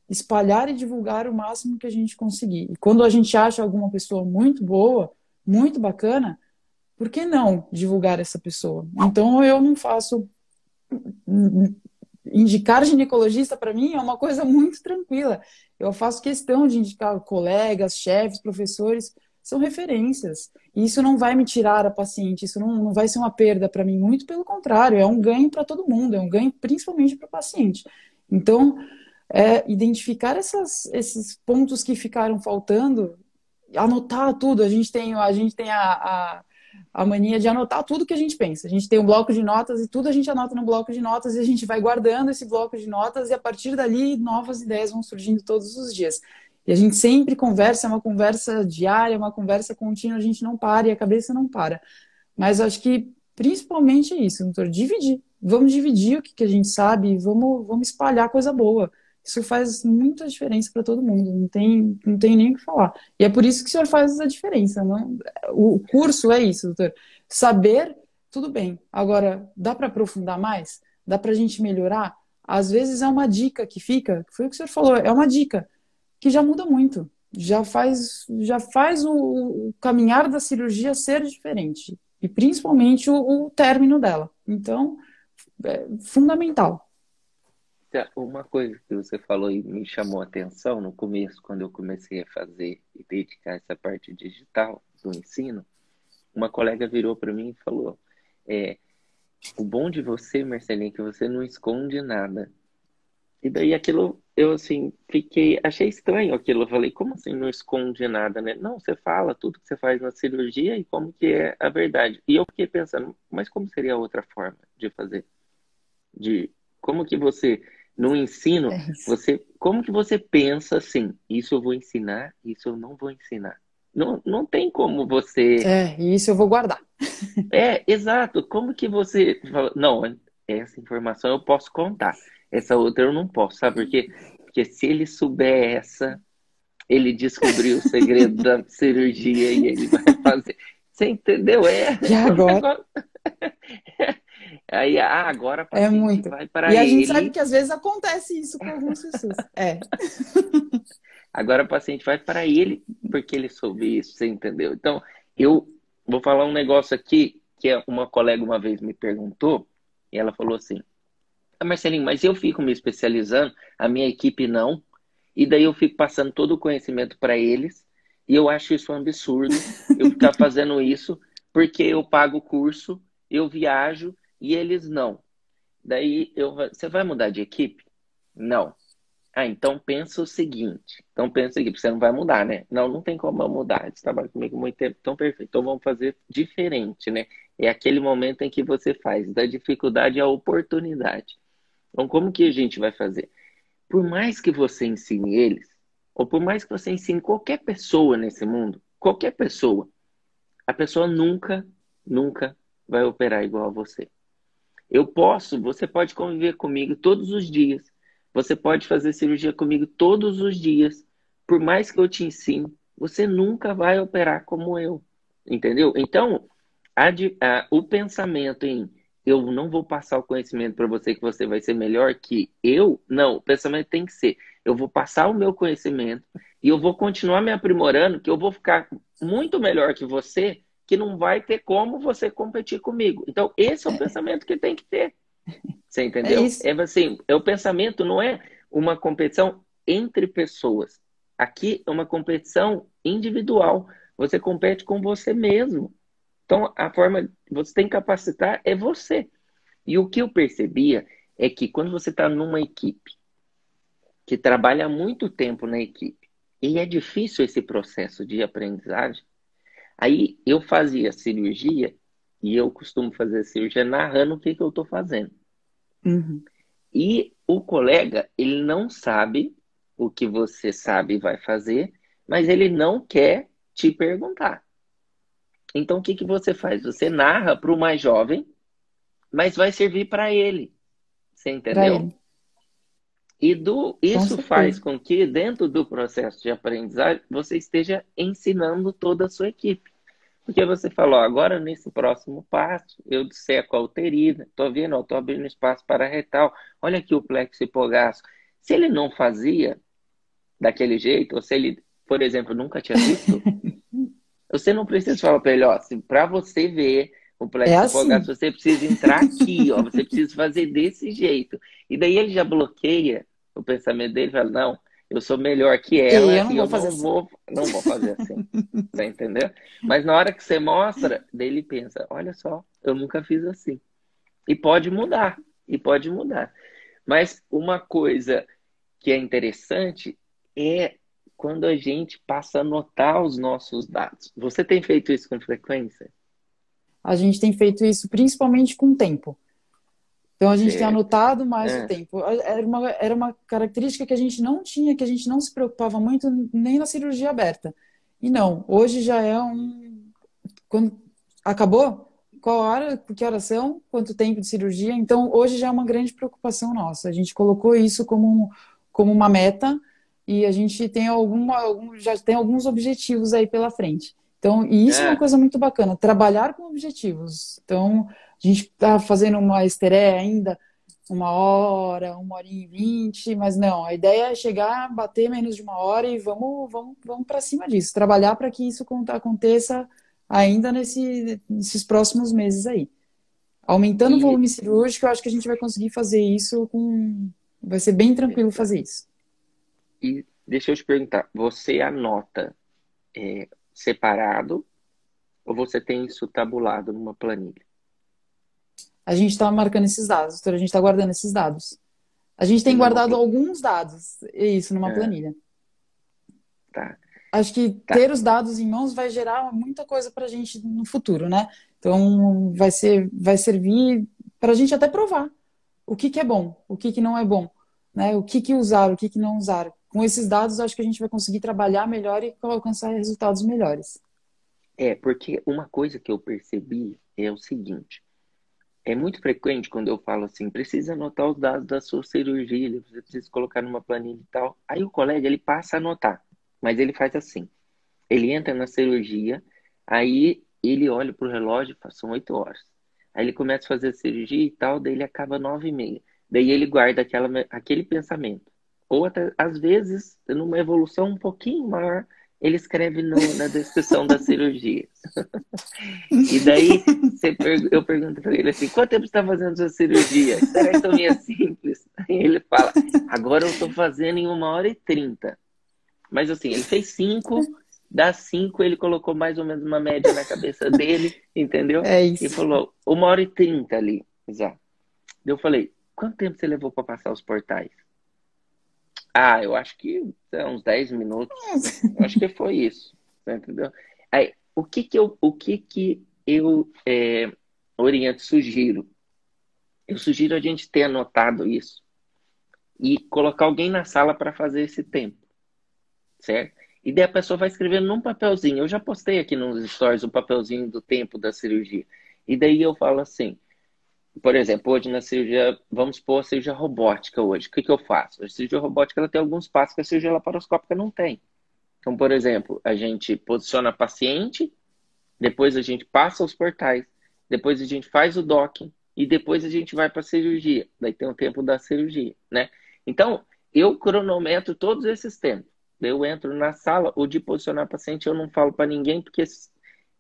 espalhar e divulgar o máximo que a gente conseguir. E quando a gente acha alguma pessoa muito boa, muito bacana, por que não divulgar essa pessoa? Então eu não faço indicar ginecologista para mim é uma coisa muito tranquila. Eu faço questão de indicar colegas, chefes, professores, são referências. E isso não vai me tirar a paciente, isso não vai ser uma perda para mim, muito pelo contrário, é um ganho para todo mundo, é um ganho principalmente para o paciente. Então, identificar esses pontos que ficaram faltando, anotar tudo. A gente tem a mania de anotar tudo que a gente pensa. A gente tem um bloco de notas e tudo a gente anota no bloco de notas e a gente vai guardando esse bloco de notas e a partir dali novas ideias vão surgindo todos os dias. E a gente sempre conversa, é uma conversa diária, uma conversa contínua, a gente não para e a cabeça não para. Mas acho que principalmente é isso, doutor, dividir. vamos dividir o que a gente sabe, vamos espalhar coisa boa. Isso faz muita diferença para todo mundo, não tem nem o que falar. E é por isso que o senhor faz a diferença, não? O curso é isso, doutor. Saber, tudo bem. Agora, dá para aprofundar mais? Dá para a gente melhorar? Às vezes é uma dica que fica, foi o que o senhor falou, é uma dica que já muda muito. Já faz o caminhar da cirurgia ser diferente. E principalmente o término dela. Então, é fundamental. Uma coisa que você falou e me chamou a atenção no começo, quando eu comecei a fazer e dedicar essa parte digital do ensino, uma colega virou para mim e falou: é, o bom de você, Marcelinho, é que você não esconde nada. E daí aquilo, eu assim, achei estranho aquilo. Eu falei, como assim não esconde nada, né? Não, você fala tudo que você faz na cirurgia e como que é a verdade. E eu fiquei pensando, mas como seria a outra forma de fazer? Como que você, no ensino, É isso. como que você pensa assim, isso eu vou ensinar, isso eu não vou ensinar? Não, não tem como você. E isso eu vou guardar. Exato. Como que você fala, não, essa informação eu posso contar, essa outra eu não posso, sabe por quê? Porque se ele souber essa, ele descobriu o segredo da cirurgia e ele vai fazer. Você entendeu? E É um agora negócio. Aí, agora a é paciente muito. vai para E a gente sabe ele. que às vezes acontece isso com algumas pessoas. Agora a paciente vai para ele porque ele soube isso, você entendeu? Então, eu vou falar um negócio aqui que uma colega uma vez me perguntou e ela falou assim: Marcelinho, mas eu fico me especializando, a minha equipe não, e daí eu fico passando todo o conhecimento para eles, e eu acho isso um absurdo, eu ficar fazendo isso, porque eu pago o curso, eu viajo, e eles não. Daí, você vai mudar de equipe? Não. Então pensa o seguinte. Então pensa o seguinte, você não vai mudar, né? Não, não tem como eu mudar. Você trabalha comigo há muito tempo, então perfeito. Então vamos fazer diferente, né? É aquele momento em que você faz da dificuldade a oportunidade. Então como que a gente vai fazer? Por mais que você ensine eles, ou por mais que você ensine qualquer pessoa nesse mundo, qualquer pessoa, a pessoa nunca, nunca vai operar igual a você. Você pode conviver comigo todos os dias. Você pode fazer cirurgia comigo todos os dias. Por mais que eu te ensine, você nunca vai operar como eu. Entendeu? Então, o pensamento em eu não vou passar o conhecimento para você que você vai ser melhor que eu, não. O pensamento tem que ser: eu vou passar o meu conhecimento e eu vou continuar me aprimorando, que eu vou ficar muito melhor que você, que não vai ter como você competir comigo. Então, esse é o pensamento que tem que ter. Você É entendeu? isso. É assim, o pensamento não é uma competição entre pessoas. Aqui é uma competição individual. Você compete com você mesmo. Então, a forma que você tem que capacitar é você. E o que eu percebia é que quando você está numa equipe que trabalha há muito tempo na equipe, e é difícil esse processo de aprendizagem, aí eu fazia cirurgia, e eu costumo fazer cirurgia narrando o que eu estou fazendo. Uhum. E o colega, ele não sabe o que você sabe e vai fazer, mas ele não quer te perguntar. Então, o que que você faz? Você narra para o mais jovem, mas vai servir para ele. Você Para entendeu? ele, E com isso faz certeza. com que, dentro do processo de aprendizagem, você esteja ensinando toda a sua equipe. Porque você falou, agora nesse próximo passo, eu disseco a uterina, estou vendo, estou abrindo espaço para a retal, olha aqui o plexo hipogástrico. Se ele não fazia daquele jeito, ou se ele, por exemplo, nunca tinha visto, você não precisa falar para ele, ó, para você ver o É plexo assim. hipogástrico, você precisa entrar aqui, ó, você precisa fazer desse jeito. E daí ele já bloqueia o pensamento dele, fala, não, eu sou melhor que E eu ela não e vou eu fazer assim. não vou fazer assim. Você entendeu? Mas na hora que você mostra, daí ele pensa, olha só, eu nunca fiz assim. E pode mudar, e pode mudar. Mas uma coisa que é interessante é quando a gente passa a anotar os nossos dados. Você tem feito isso com frequência? A gente tem feito isso principalmente com o tempo. Então a gente tem Certo. anotado mais o É, tempo. Era uma característica que a gente não tinha, que a gente não se preocupava muito nem na cirurgia aberta. E não, hoje já é um. Quando acabou, qual hora, que horas são, quanto tempo de cirurgia. Então, hoje já é uma grande preocupação nossa. A gente colocou isso como uma meta e a gente tem já tem alguns objetivos aí pela frente. Então, e isso é uma É, coisa muito bacana, trabalhar com objetivos. Então, a gente está fazendo uma estreia ainda, 1 hora e 20, mas não, a ideia é chegar, bater menos de 1 hora e vamos para cima disso, trabalhar para que isso aconteça ainda nesses próximos meses aí. Aumentando o e, volume cirúrgico, eu acho que a gente vai conseguir fazer isso com. Vai ser bem tranquilo fazer isso. e deixa eu te perguntar, você anota separado ou você tem isso tabulado numa planilha? A gente está marcando esses dados, doutora, a gente está guardando esses dados. A gente tem Numa guardado pla- alguns dados, isso, numa Ah, planilha. tá, Acho que tá. ter os dados em mãos vai gerar muita coisa para a gente no futuro, né? Então, vai servir para a gente até provar o que que é bom, o que que não é bom, né? O que que usar, o que que não usar. Com esses dados, acho que a gente vai conseguir trabalhar melhor e alcançar resultados melhores. Porque uma coisa que eu percebi é o seguinte, é muito frequente quando eu falo assim, precisa anotar os dados da sua cirurgia, você precisa colocar numa planilha e tal. Aí o colega, ele passa a anotar, mas ele faz assim, ele entra na cirurgia, aí ele olha pro relógio e fala, são 8 horas. Aí ele começa a fazer a cirurgia e tal, daí ele acaba 9h30. Daí ele guarda aquele pensamento. Ou até, às vezes, numa evolução um pouquinho maior, ele escreve na descrição da cirurgia. E daí eu pergunto para ele assim, quanto tempo você está fazendo sua cirurgia? Esterectomia simples. Aí ele fala, agora eu estou fazendo em 1 hora e 30. Mas assim, ele fez 5, das 5 ele colocou mais ou menos uma média na cabeça dele, entendeu? É E isso. falou, 1 hora e 30 ali, exato. Eu falei, quanto tempo você levou para passar os portais? Ah, eu acho que uns 10 minutos. Eu acho que foi isso, você entendeu? Aí, o que que eu oriento, sugiro? Eu sugiro a gente ter anotado isso e colocar alguém na sala para fazer esse tempo, certo? E daí a pessoa vai escrevendo num papelzinho. Eu já postei aqui nos stories o papelzinho do tempo da cirurgia. E daí eu falo assim, por exemplo, hoje na cirurgia, vamos supor a cirurgia robótica hoje. O que que eu faço? A cirurgia robótica ela tem alguns passos que a cirurgia laparoscópica não tem. Então, por exemplo, a gente posiciona a paciente, depois a gente passa os portais, depois a gente faz o docking e depois a gente vai para a cirurgia. Daí tem o tempo da cirurgia, né? Então, eu cronometro todos esses tempos. Daí eu entro na sala, o de posicionar paciente eu não falo para ninguém porque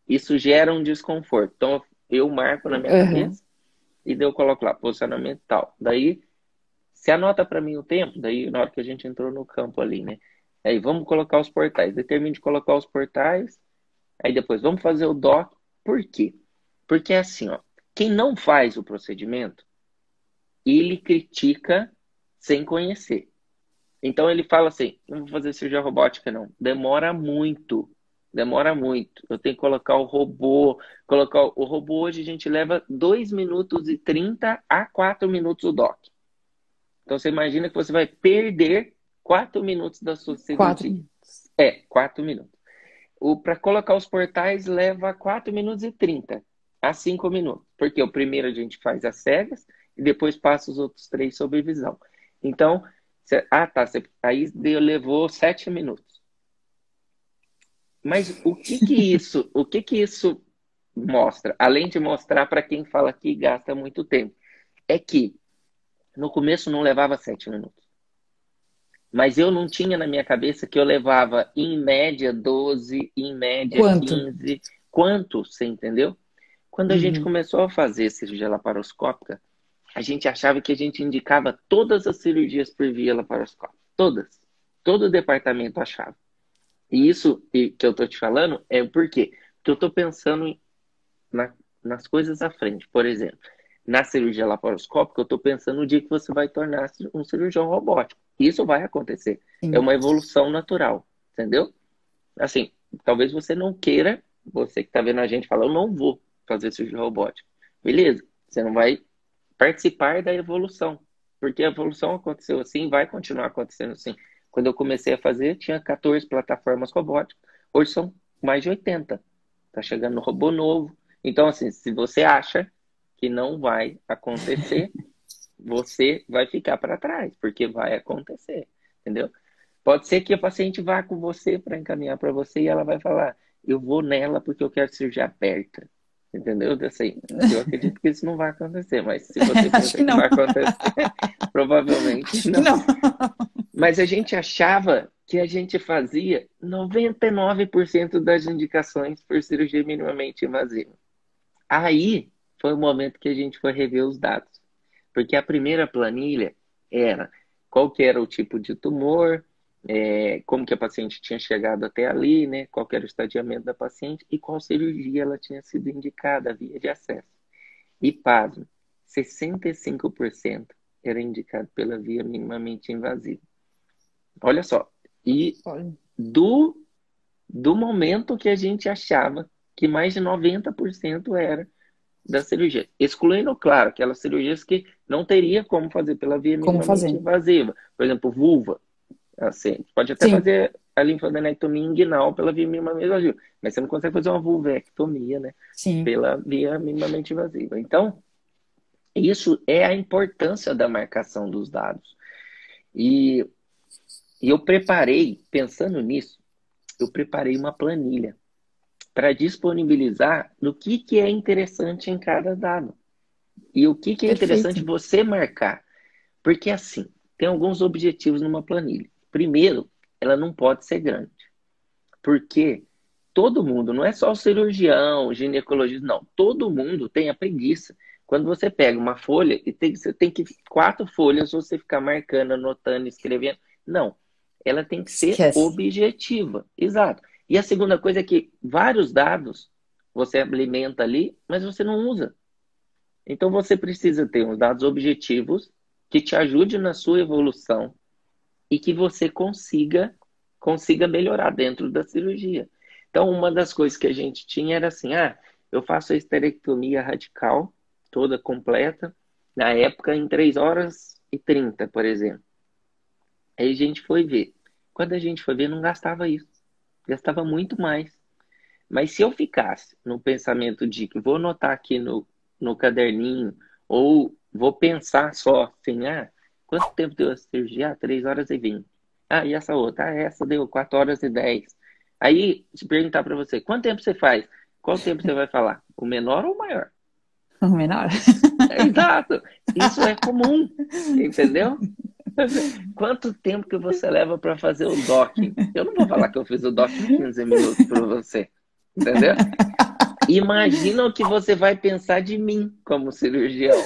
isso gera um desconforto. Então, eu marco na minha Aham. cabeça e daí eu coloco lá, posicionamento tal. Daí, se anota para mim o tempo, daí na hora que a gente entrou no campo ali, né? Aí vamos colocar os portais. Determine de colocar os portais. Aí depois vamos fazer o doc. Por quê? Porque é assim, ó, quem não faz o procedimento, ele critica sem conhecer. Então ele fala assim, não vou fazer cirurgia robótica não. Demora muito. Demora muito. Eu tenho que colocar o robô. Colocar o robô hoje a gente leva 2 minutos e 30 a 4 minutos o doc. Então você imagina que você vai perder 4 minutos da sua Quatro cirurgia. minutos. 4 minutos. Para colocar os portais leva 4 minutos e 30 a 5 minutos. Porque o primeiro a gente faz as cegas e depois passa os outros 3 sob visão. Então, aí levou 7 minutos. Mas o que que isso mostra? Além de mostrar para quem fala que gasta muito tempo, é que no começo não levava 7 minutos. Mas eu não tinha na minha cabeça que eu levava em média 12, em média Quanto? 15. Quanto, você entendeu? Quando a gente Uhum. começou a fazer cirurgia laparoscópica, a gente achava que a gente indicava todas as cirurgias por via laparoscópica. Todas. Todo o departamento achava. E isso que eu tô te falando é por quê? Porque eu tô pensando na- nas coisas à frente. Por exemplo, na cirurgia laparoscópica, eu estou pensando no dia que você vai tornar um cirurgião robótico. Isso vai acontecer. É Sim. uma evolução natural, entendeu? Assim, talvez você não queira, você que está vendo a gente falar, eu não vou fazer cirurgia robótica. Beleza, você não vai participar da evolução, porque a evolução aconteceu assim, vai continuar acontecendo assim. Quando eu comecei a fazer, tinha 14 plataformas robóticas, hoje são mais de 80. Tá chegando robô novo. Então, assim, se você acha que não vai acontecer, você vai ficar para trás, porque vai acontecer, entendeu? Pode ser que a paciente vá com você para encaminhar para você e ela vai falar, eu vou nela porque eu quero cirurgia aberta, entendeu? Assim, eu acredito que isso não vai acontecer, mas se você Acho pensa que que não. vai acontecer, provavelmente Acho que não. não. Mas a gente achava que a gente fazia 99% das indicações por cirurgia minimamente invasiva. Aí foi o momento que a gente foi rever os dados. Porque a primeira planilha era qual que era o tipo de tumor, como que a paciente tinha chegado até ali, né? Qual que era o estadiamento da paciente e qual cirurgia ela tinha sido indicada, a via de acesso. E pasmo, 65% era indicado pela via minimamente invasiva. Olha só, e Olha, do, do momento que a gente achava que mais de 90% era da cirurgia. Excluindo, claro, aquelas cirurgias que não teria como fazer pela via como minimamente fazer? invasiva. Por exemplo, vulva. Assim, pode até Sim, fazer a linfodenectomia inguinal pela via minimamente invasiva, mas você não consegue fazer uma vulvectomia, né? sim, Pela via minimamente invasiva. Então, isso é a importância da marcação dos dados. E, e eu preparei, pensando nisso, eu preparei uma planilha para disponibilizar no que é interessante em cada dado. E o que é interessante perfeito. você marcar. Porque assim, tem alguns objetivos numa planilha. Primeiro, ela não pode ser grande. Porque todo mundo, não é só o cirurgião, o ginecologista, não. Todo mundo tem a preguiça. Quando você pega uma folha e você tem que 4 folhas você ficar marcando, anotando, escrevendo. Não. Ela tem que ser Esquece. objetiva. Exato. E a segunda coisa é que vários dados você alimenta ali, mas você não usa. Então você precisa ter uns dados objetivos que te ajudem na sua evolução e que você consiga melhorar dentro da cirurgia. Então, uma das coisas que a gente tinha era assim, eu faço a esterectomia radical toda completa, na época em 3 horas e 30, por exemplo. Aí a gente foi ver. Quando a gente foi ver, não gastava isso. Gastava muito mais. Mas se eu ficasse no pensamento de que vou anotar aqui no caderninho, ou vou pensar só assim, quanto tempo deu essa cirurgia? 3 horas e 20. E essa outra? Essa deu 4 horas e 10. Aí, se perguntar para você, quanto tempo você faz? Qual tempo você vai falar? O menor ou o maior? O menor. Exato. Isso é comum, entendeu? Quanto tempo que você leva para fazer o docking? Eu não vou falar que eu fiz o docking em 15 minutos para você, entendeu? Imagina o que você vai pensar de mim como cirurgião.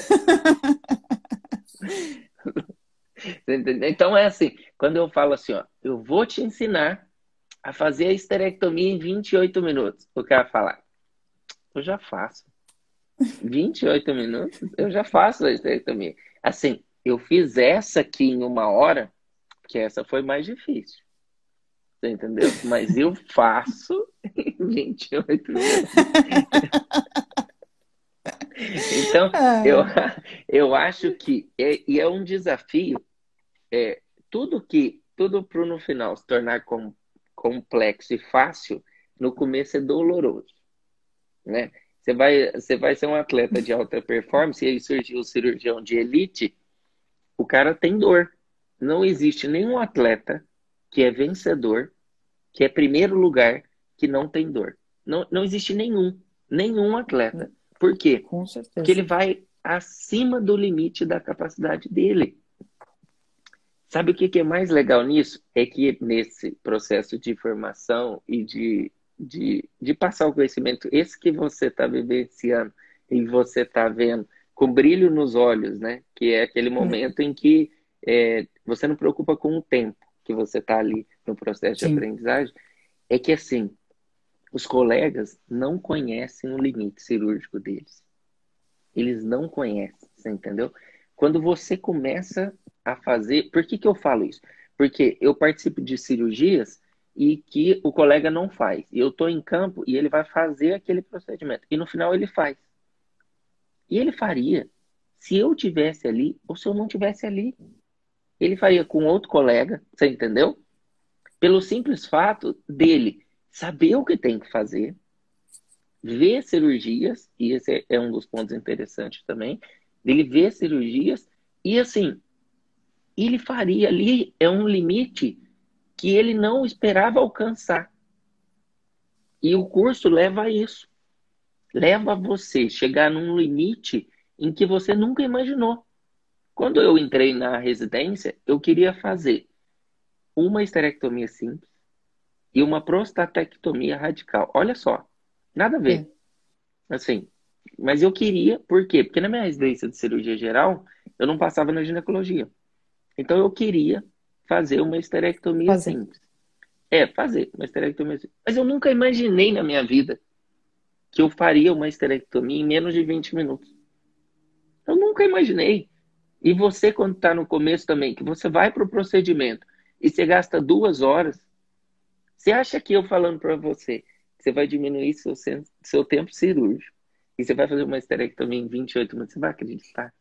Você entendeu? Então é assim, quando eu falo assim, ó, eu vou te ensinar a fazer a esterectomia em 28 minutos. O cara fala, eu já faço. 28 minutos? Eu já faço a esterectomia. Assim, eu fiz essa aqui em 1 hora, que essa foi mais difícil. Você entendeu? Mas eu faço em 28 minutos. Então, eu, Ah, eu acho que é um desafio, é, tudo para no final se tornar complexo e fácil, no começo é doloroso, né? Você vai ser um atleta de alta performance e aí surgiu o cirurgião de elite, o cara tem dor. Não existe nenhum atleta que é vencedor, que é primeiro lugar, que não tem dor. Não, não existe nenhum atleta. Por quê? com Porque ele certeza. vai acima do limite da capacidade dele. Sabe o que é mais legal nisso? É que nesse processo de formação e de passar o conhecimento, esse que você está vivenciando e você está vendo com brilho nos olhos, né? Que é aquele momento em que você não preocupa com o tempo que você está ali no processo de Sim, aprendizagem, é que assim, os colegas não conhecem o limite cirúrgico deles. Eles não conhecem, você entendeu? Quando você começa a fazer. Por que eu falo isso? Porque eu participo de cirurgias e que o colega não faz. E eu estou em campo e ele vai fazer aquele procedimento. E no final ele faz. E ele faria se eu tivesse ali ou se eu não tivesse ali. Ele faria com outro colega, você entendeu? Pelo simples fato dele saber o que tem que fazer, ver cirurgias, e esse é um dos pontos interessantes também, dele ver cirurgias, e assim, ele faria ali, é um limite que ele não esperava alcançar. E o curso leva a isso. Leva a você chegar num limite em que você nunca imaginou. Quando eu entrei na residência, eu queria fazer uma esterectomia simples e uma prostatectomia radical. Olha só, nada a É. ver. Assim, mas eu queria, por quê? Porque na minha residência de cirurgia geral, eu não passava na ginecologia. Então eu queria fazer uma esterectomia Fazer. simples. É, fazer uma esterectomia simples. Mas eu nunca imaginei na minha vida que eu faria uma esterectomia em menos de 20 minutos. Eu nunca imaginei. E você, quando está no começo também, que você vai para o procedimento e você gasta 2 horas, você acha que eu falando para você que você vai diminuir seu tempo cirúrgico e você vai fazer uma esterectomia em 28 minutos, você vai acreditar?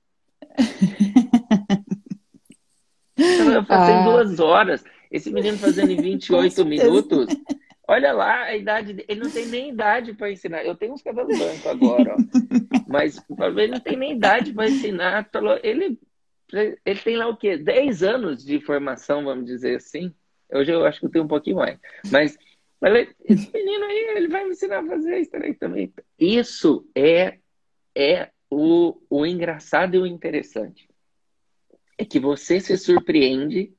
Você vai fazer em Ah, 2 horas. Esse menino fazendo em vinte e com oito certeza. minutos, olha lá a idade, ele não tem nem idade para ensinar. Eu tenho uns cabelos brancos agora, ó. Mas ele não tem nem idade para ensinar. Ele tem lá o quê? 10 anos de formação, vamos dizer assim. Hoje eu acho que eu tenho um pouquinho mais. Mas esse menino aí, ele vai me ensinar a fazer isso também. Isso é o engraçado e o interessante. É que você se surpreende,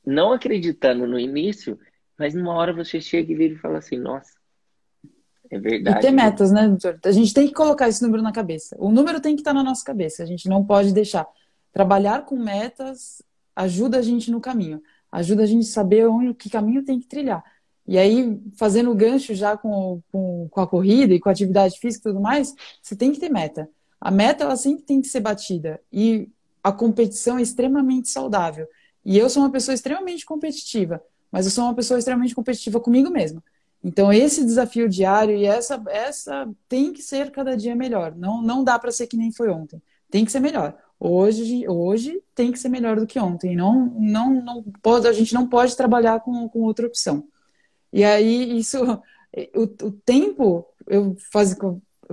não acreditando no início, mas numa hora você chega e vira e fala assim, nossa, é E ter verdade, viu? metas, né, doutor? A gente tem que colocar esse número na cabeça. O número tem que estar na nossa cabeça. A gente não pode deixar. Trabalhar com metas ajuda a gente no caminho. Ajuda a gente a saber onde, que caminho tem que trilhar. E aí, fazendo o gancho já com a corrida e com a atividade física e tudo mais, você tem que ter meta. A meta, ela sempre tem que ser batida. E a competição é extremamente saudável. E eu sou uma pessoa extremamente competitiva, mas eu sou uma pessoa extremamente competitiva comigo mesma. Então, esse desafio diário e essa tem que ser cada dia melhor. Não dá para ser que nem foi ontem. Tem que ser melhor. Hoje tem que ser melhor do que ontem. Não pode, a gente não pode trabalhar com outra opção. E aí, o tempo,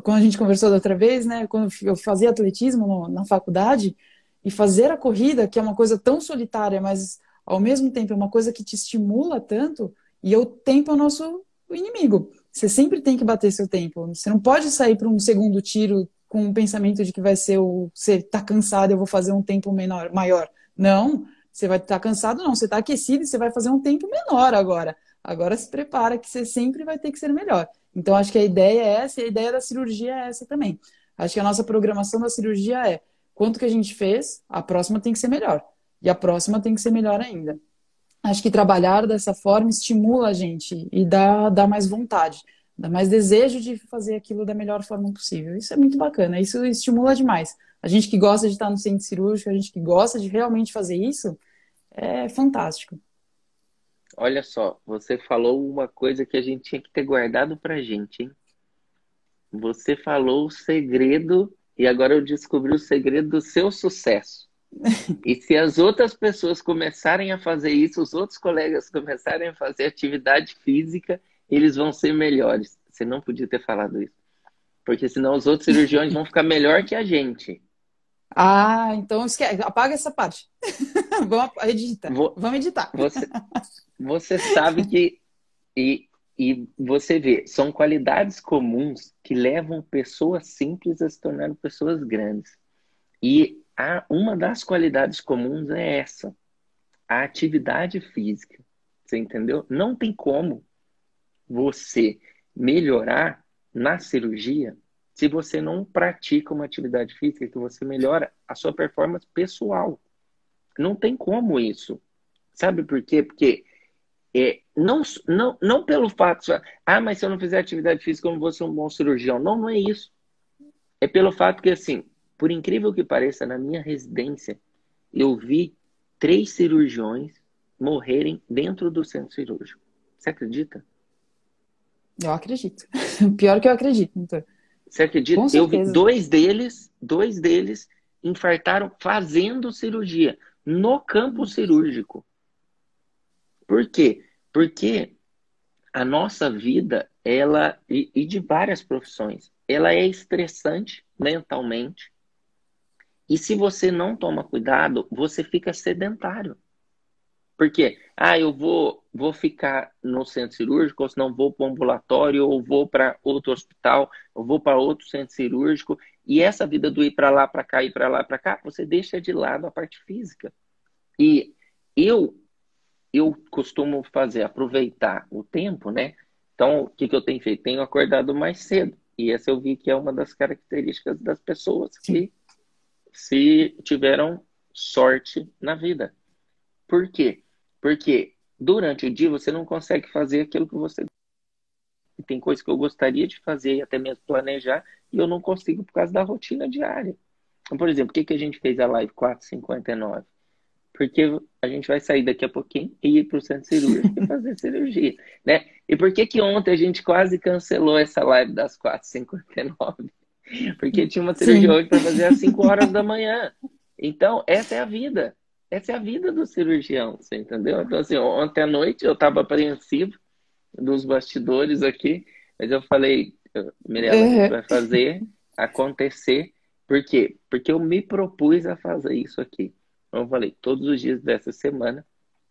quando a gente conversou da outra vez, né, quando eu fazia atletismo na faculdade, e fazer a corrida, que é uma coisa tão solitária, mas ao mesmo tempo é uma coisa que te estimula tanto, e o tempo é o nosso inimigo. Você sempre tem que bater seu tempo. Você não pode sair para um segundo tiro com o pensamento de que vai ser você tá cansado, eu vou fazer um tempo maior. Não, você vai estar cansado, não. Você está aquecido e você vai fazer um tempo menor agora. Agora se prepara que você sempre vai ter que ser melhor. Então acho que a ideia é essa e a ideia da cirurgia é essa também. Acho que a nossa programação da cirurgia é quanto que a gente fez, a próxima tem que ser melhor. E a próxima tem que ser melhor ainda. Acho que trabalhar dessa forma estimula a gente e dá mais vontade, dá mais desejo de fazer aquilo da melhor forma possível. Isso é muito bacana, isso estimula demais. A gente que gosta de estar no centro cirúrgico, a gente que gosta de realmente fazer isso, é fantástico. Olha só, você falou uma coisa que a gente tinha que ter guardado pra gente, hein? Você falou o segredo e agora eu descobri o segredo do seu sucesso. E se as outras pessoas começarem a fazer isso, os outros colegas começarem a fazer atividade física, eles vão ser melhores. Você não podia ter falado isso. Porque senão os outros cirurgiões vão ficar melhor que a gente. Ah, então apaga essa parte. Vo- Vamos editar. Você, você sabe que e você vê, são qualidades comuns que levam pessoas simples a se tornarem pessoas grandes. E uma das qualidades comuns é essa, a atividade física. Você entendeu? Não tem como você melhorar na cirurgia se você não pratica uma atividade física que você melhora a sua performance pessoal. Não tem como isso. Sabe por quê? Porque não pelo fato, mas se eu não fizer atividade física, eu não vou ser um bom cirurgião. Não, não é isso. É pelo fato que, assim, por incrível que pareça, na minha residência, eu vi 3 cirurgiões morrerem dentro do centro cirúrgico. Você acredita? Eu acredito. Pior que eu acredito, doutor. Você acredita? Com Eu vi certeza. dois deles infartaram fazendo cirurgia no campo cirúrgico. Por quê? Porque a nossa vida e de várias profissões, ela é estressante mentalmente. E se você não toma cuidado, você fica sedentário. Por quê? Ah, vou ficar no centro cirúrgico, ou senão vou para o ambulatório, ou vou para outro hospital, ou vou para outro centro cirúrgico. E essa vida do ir para lá, para cá, ir para lá, para cá, você deixa de lado a parte física. E eu, eu costumo fazer, aproveitar o tempo, né? Então, o que eu tenho feito? Tenho acordado mais cedo. E essa eu vi que é uma das características das pessoas Sim. que se tiveram sorte na vida. Por quê? Porque durante o dia você não consegue fazer aquilo que você. Tem coisas que eu gostaria de fazer e até mesmo planejar, e eu não consigo por causa da rotina diária. Então, por exemplo, por que a gente fez a live 4:59? Porque a gente vai sair daqui a pouquinho e ir para o centro cirúrgico e fazer cirurgia, né? E por que ontem a gente quase cancelou essa live das 4:59? Porque tinha uma cirurgia Sim. hoje para fazer às 5 horas da manhã. Então, essa é a vida. Essa é a vida do cirurgião, você entendeu? Então, assim, ontem à noite eu estava apreensivo dos bastidores aqui, mas eu falei, Mirela, a gente Uhum. vai fazer acontecer. Por quê? Porque eu me propus a fazer isso aqui. Então, eu falei, todos os dias dessa semana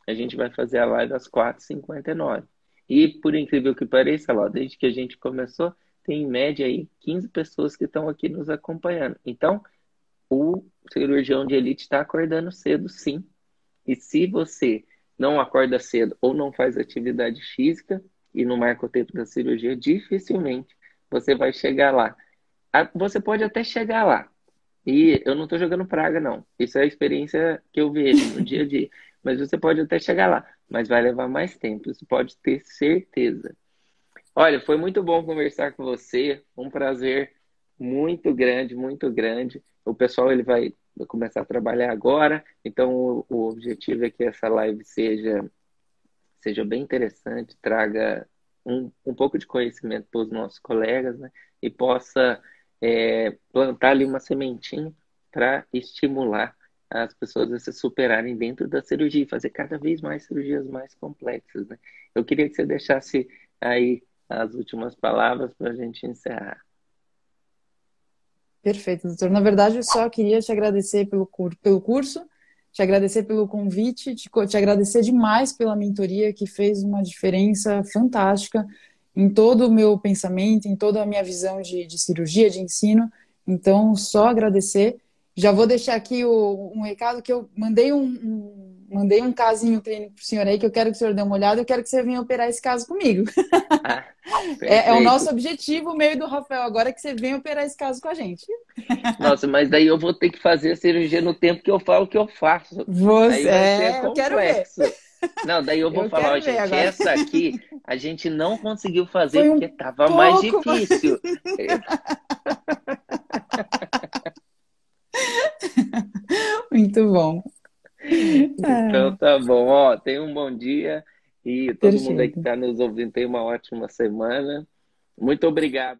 a gente vai fazer a live às 4:59. E por incrível que pareça, lá, desde que a gente começou, tem em média aí 15 pessoas que estão aqui nos acompanhando. Então, o cirurgião de elite está acordando cedo, sim. E se você não acorda cedo ou não faz atividade física e não marca o tempo da cirurgia, dificilmente você vai chegar lá. Você pode até chegar lá. E eu não estou jogando praga, não. Isso é a experiência que eu vejo no dia a dia. Mas você pode até chegar lá, mas vai levar mais tempo. Isso pode ter certeza. Olha, foi muito bom conversar com você. Um prazer muito grande, muito grande. O pessoal ele vai começar a trabalhar agora, então o objetivo é que essa live seja bem interessante, traga um pouco de conhecimento para os nossos colegas, né? E possa plantar ali uma sementinha para estimular as pessoas a se superarem dentro da cirurgia e fazer cada vez mais cirurgias mais complexas, né? Eu queria que você deixasse aí as últimas palavras para a gente encerrar. Perfeito, doutor. Na verdade, eu só queria te agradecer pelo curso, te agradecer pelo convite, te agradecer demais pela mentoria, que fez uma diferença fantástica em todo o meu pensamento, em toda a minha visão de cirurgia, de ensino. Então, só agradecer. Já vou deixar aqui um recado que eu mandei um casinho clínico para o senhor aí, que eu quero que o senhor dê uma olhada, eu quero que você venha operar esse caso comigo. Ah, É o nosso perfeito. objetivo, o meu e do Rafael, agora é que você venha operar esse caso com a gente. Nossa, mas daí eu vou ter que fazer a cirurgia no tempo que eu falo que eu faço. Aí vai ser Eu quero ver. complexo. Não, daí eu vou Eu falar, ó, quero ver gente, agora. essa aqui a gente não conseguiu fazer Foi porque um tava mais pouco. difícil. Muito bom. Então tá bom, ó, tenha um bom dia e todo mundo aí que Perfeito. está nos ouvindo tenha uma ótima semana. Muito obrigado.